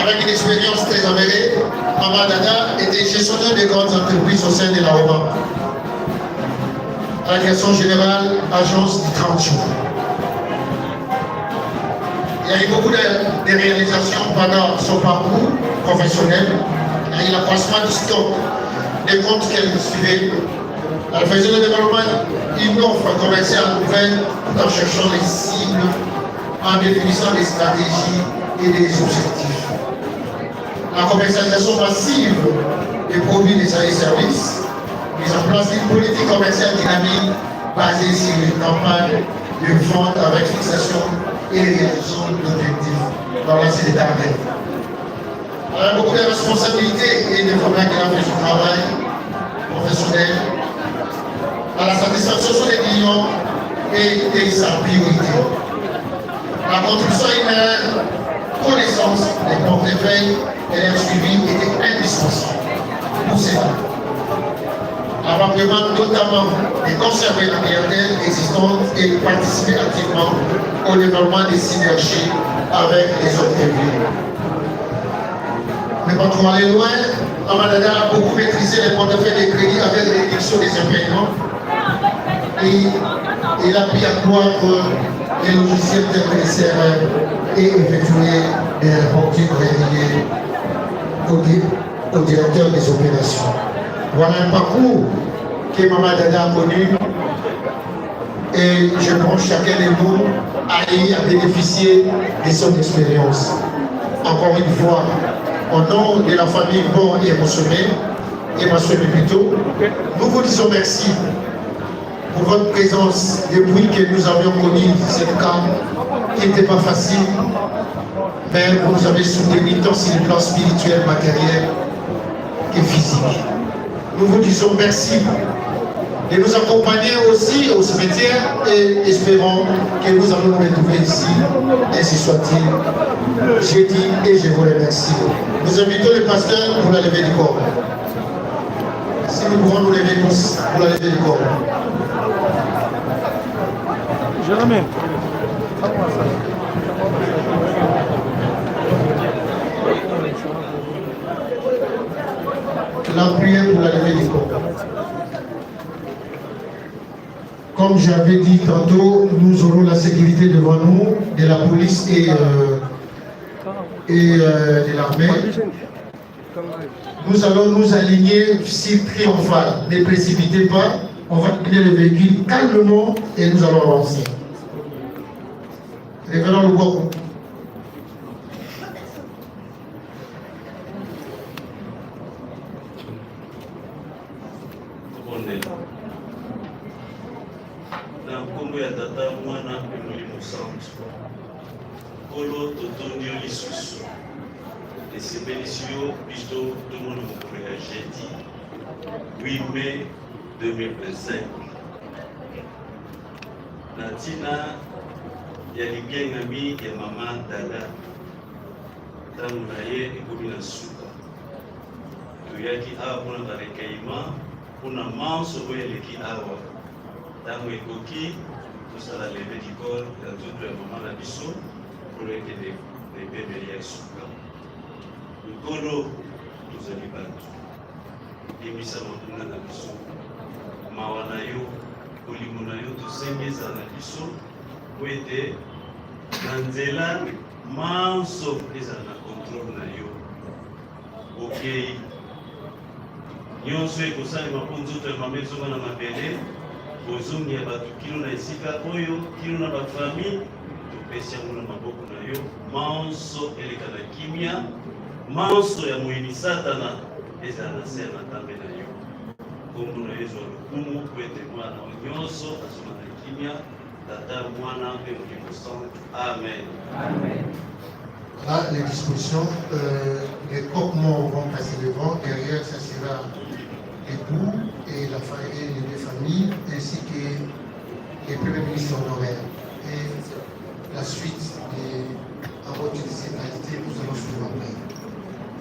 Speaker 2: Avec une expérience très avérée, Maman Dada était gestionnaire des grandes entreprises au sein de la OMA. À la direction générale, agence du 30 jours. Il y a eu beaucoup de réalisations pendant son parcours professionnel. Il y a eu l'accroissement du stock des comptes qu'elle suivait. Elle faisait le développement d'une offre commerciale nouvelle tout en cherchant les cibles, en définissant des stratégies et des objectifs. La commercialisation massive des produits des services, mise en place d'une politique commerciale dynamique basée sur une campagne de vente avec fixation et réalisation d'objectifs dans l'ancien état. Elle a beaucoup de responsabilités et de problèmes qu'elle a fait son travail professionnel à la satisfaction des clients et sa priorité. La contribution à une connaissance des portefeuilles et leur suivi était indispensable pour cela. Avant notamment de conserver la clientèle existante et de participer activement au développement des synergies avec les autres villes. Mais pas trop aller loin, Amadada a beaucoup maîtrisé les portefeuilles de crédit avec les réductions des impayements et il a pu accroître les logiciels tels que les CRM et effectuer des reportings réguliers au directeur des opérations. Voilà un parcours que Maman Dada a connu et je pense que chacun de nous a bénéficié de son expérience. Encore une fois, au nom de la famille Bon et Emmasoumé plutôt, nous vous disons merci pour votre présence depuis que nous avions connu cette cas qui n'était pas facile, mais vous nous avez soutenu tant sur le plan spirituel, matériel et physique. Nous vous disons merci de nous accompagner aussi au cimetière et espérons que nous allons nous retrouver ici, ainsi soit-il. J'ai dit et je vous remercie. Nous invitons le pasteur pour la levée du corps. Si nous pouvons nous lever tous pour la levée du corps.
Speaker 1: Jérémy.
Speaker 2: La prière pour la levée du corps. Comme j'avais dit tantôt, nous aurons la sécurité devant nous de la police et de l'armée. Nous allons nous aligner si triomphal. Ne précipitez pas, on va quitter le véhicule calmement et nous allons avancer. Révérend Louboko.
Speaker 5: Na nkombo ya tata mwana mpe molimo santu kolo totondi yo lisusu esepelisi yo biso tomona mokolo ya jeudi 8 mai 2025 na ntina ya ligengami ya mama Dada ntango na ye ekomi na suka toyaki awa mpona balekaima mpona manso oyo eleki awa ntango ekoki tosala leve dikor ya nzoto ya mama na biso mpona ekende na ebemeli ya suka likolo tozali bato yebisa motuna na biso mawa na yo kolimo na yo tosengi ezala na biso po ete na nzela manso ezala na contrôle na yo okei nyonso ekosalema mpo nzoto ya mama ezonga na mabele bozongi ya bato kino na esika oyo kino na bafamille topesi yango na maboko na yo manso eleka na kimia manso ya moyini satana ezala na se na ntambe na yo kombo na yesu ya lokumu po ete mwana nyonso azonga na kimia tata mwana mpe molimo santu amen.
Speaker 2: Voilà les dispositions. Les coqs-morts vont passer devant. Derrière, ça sera l'époux et les deux familles, ainsi que les premiers ministres honoraires. Et la suite en route de ces qualités, nous allons suivre après.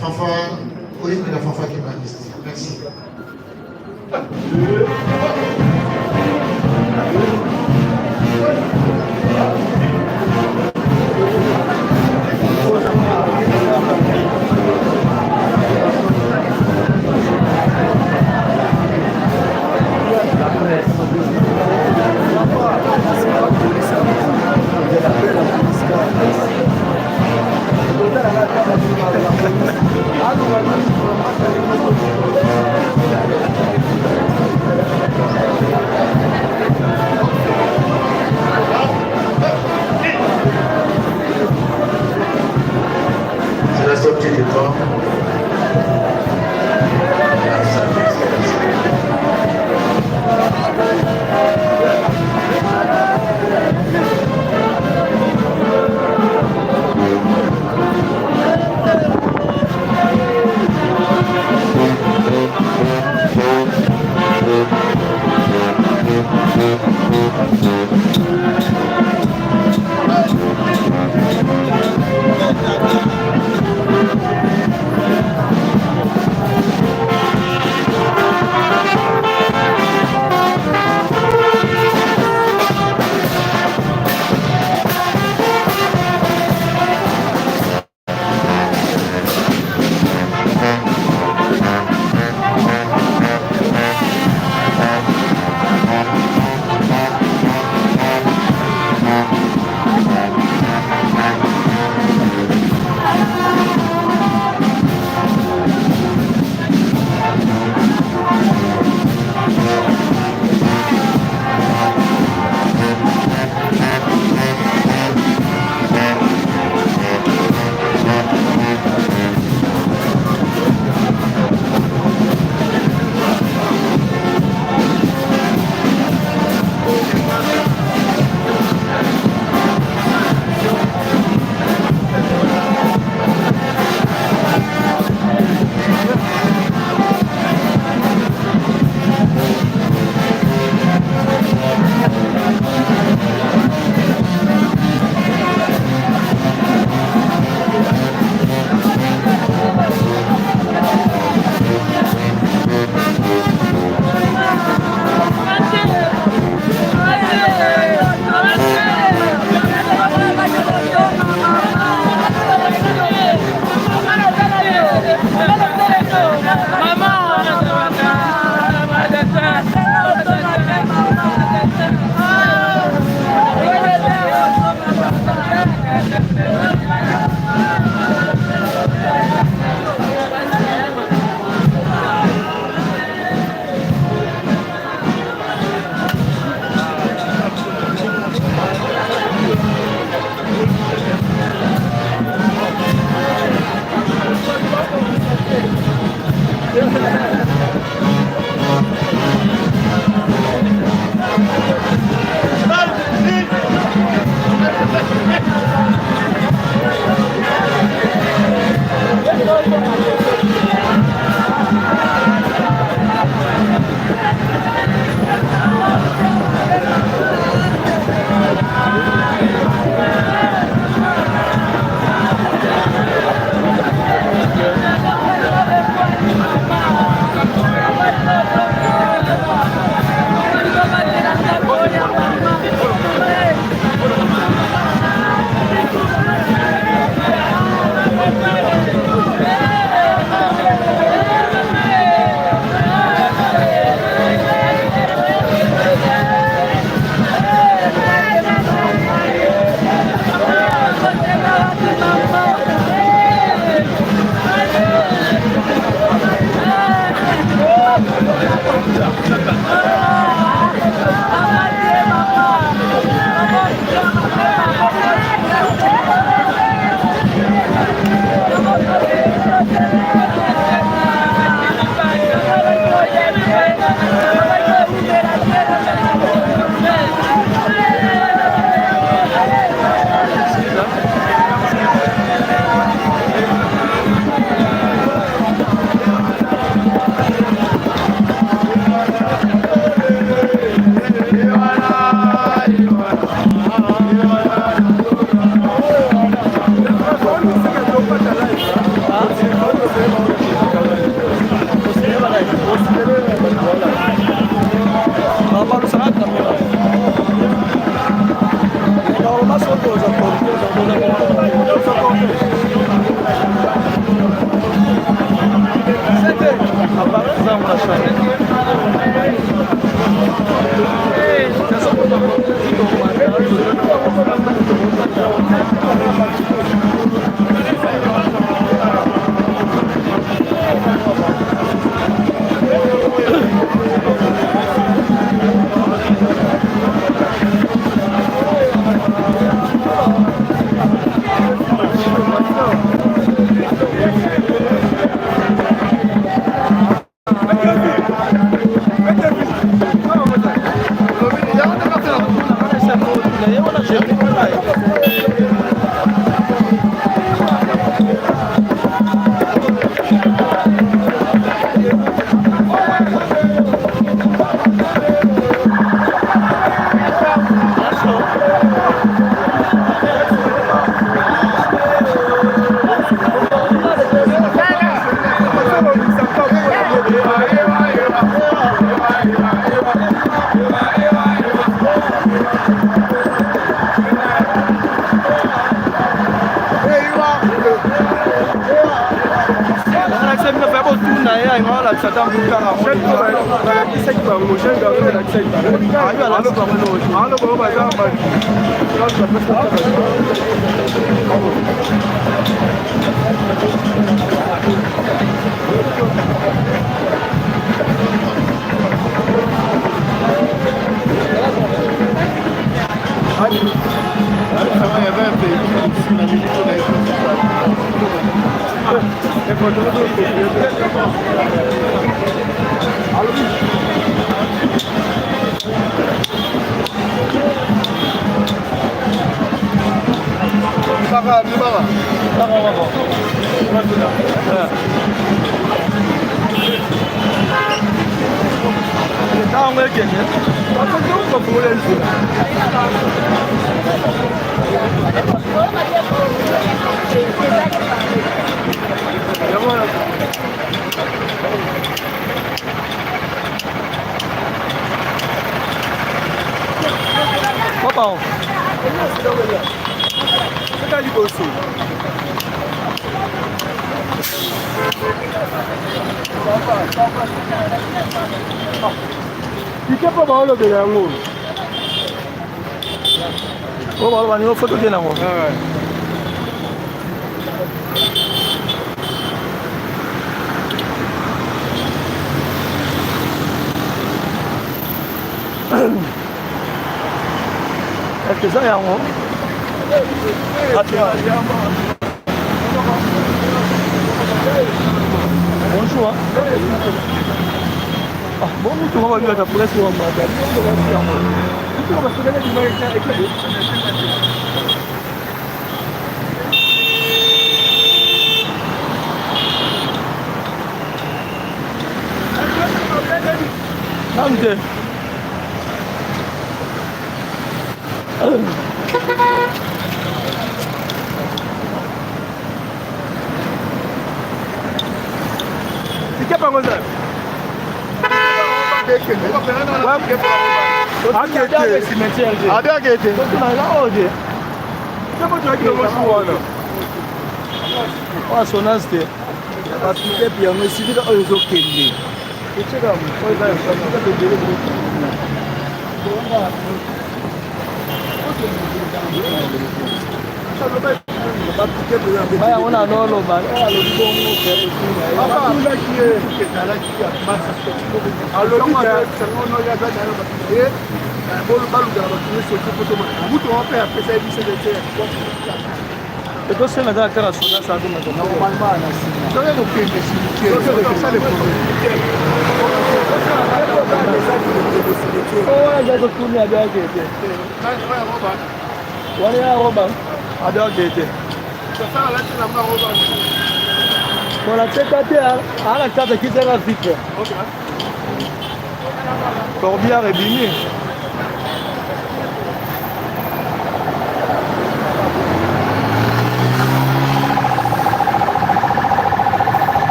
Speaker 2: Fanfare, au rythme de la fanfare qui m'a resté. Merci.
Speaker 10: Est-ce que ça y a un mot? Bonjour. Bon, tu vas voir la presse ou Voilà, c'est à la carte qui sera vite. Corbière et Bini.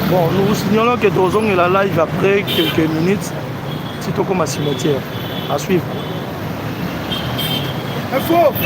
Speaker 10: Bon, nous vous signalons que Dozong est la live après quelques minutes. C'est comme un cimetière. À suivre.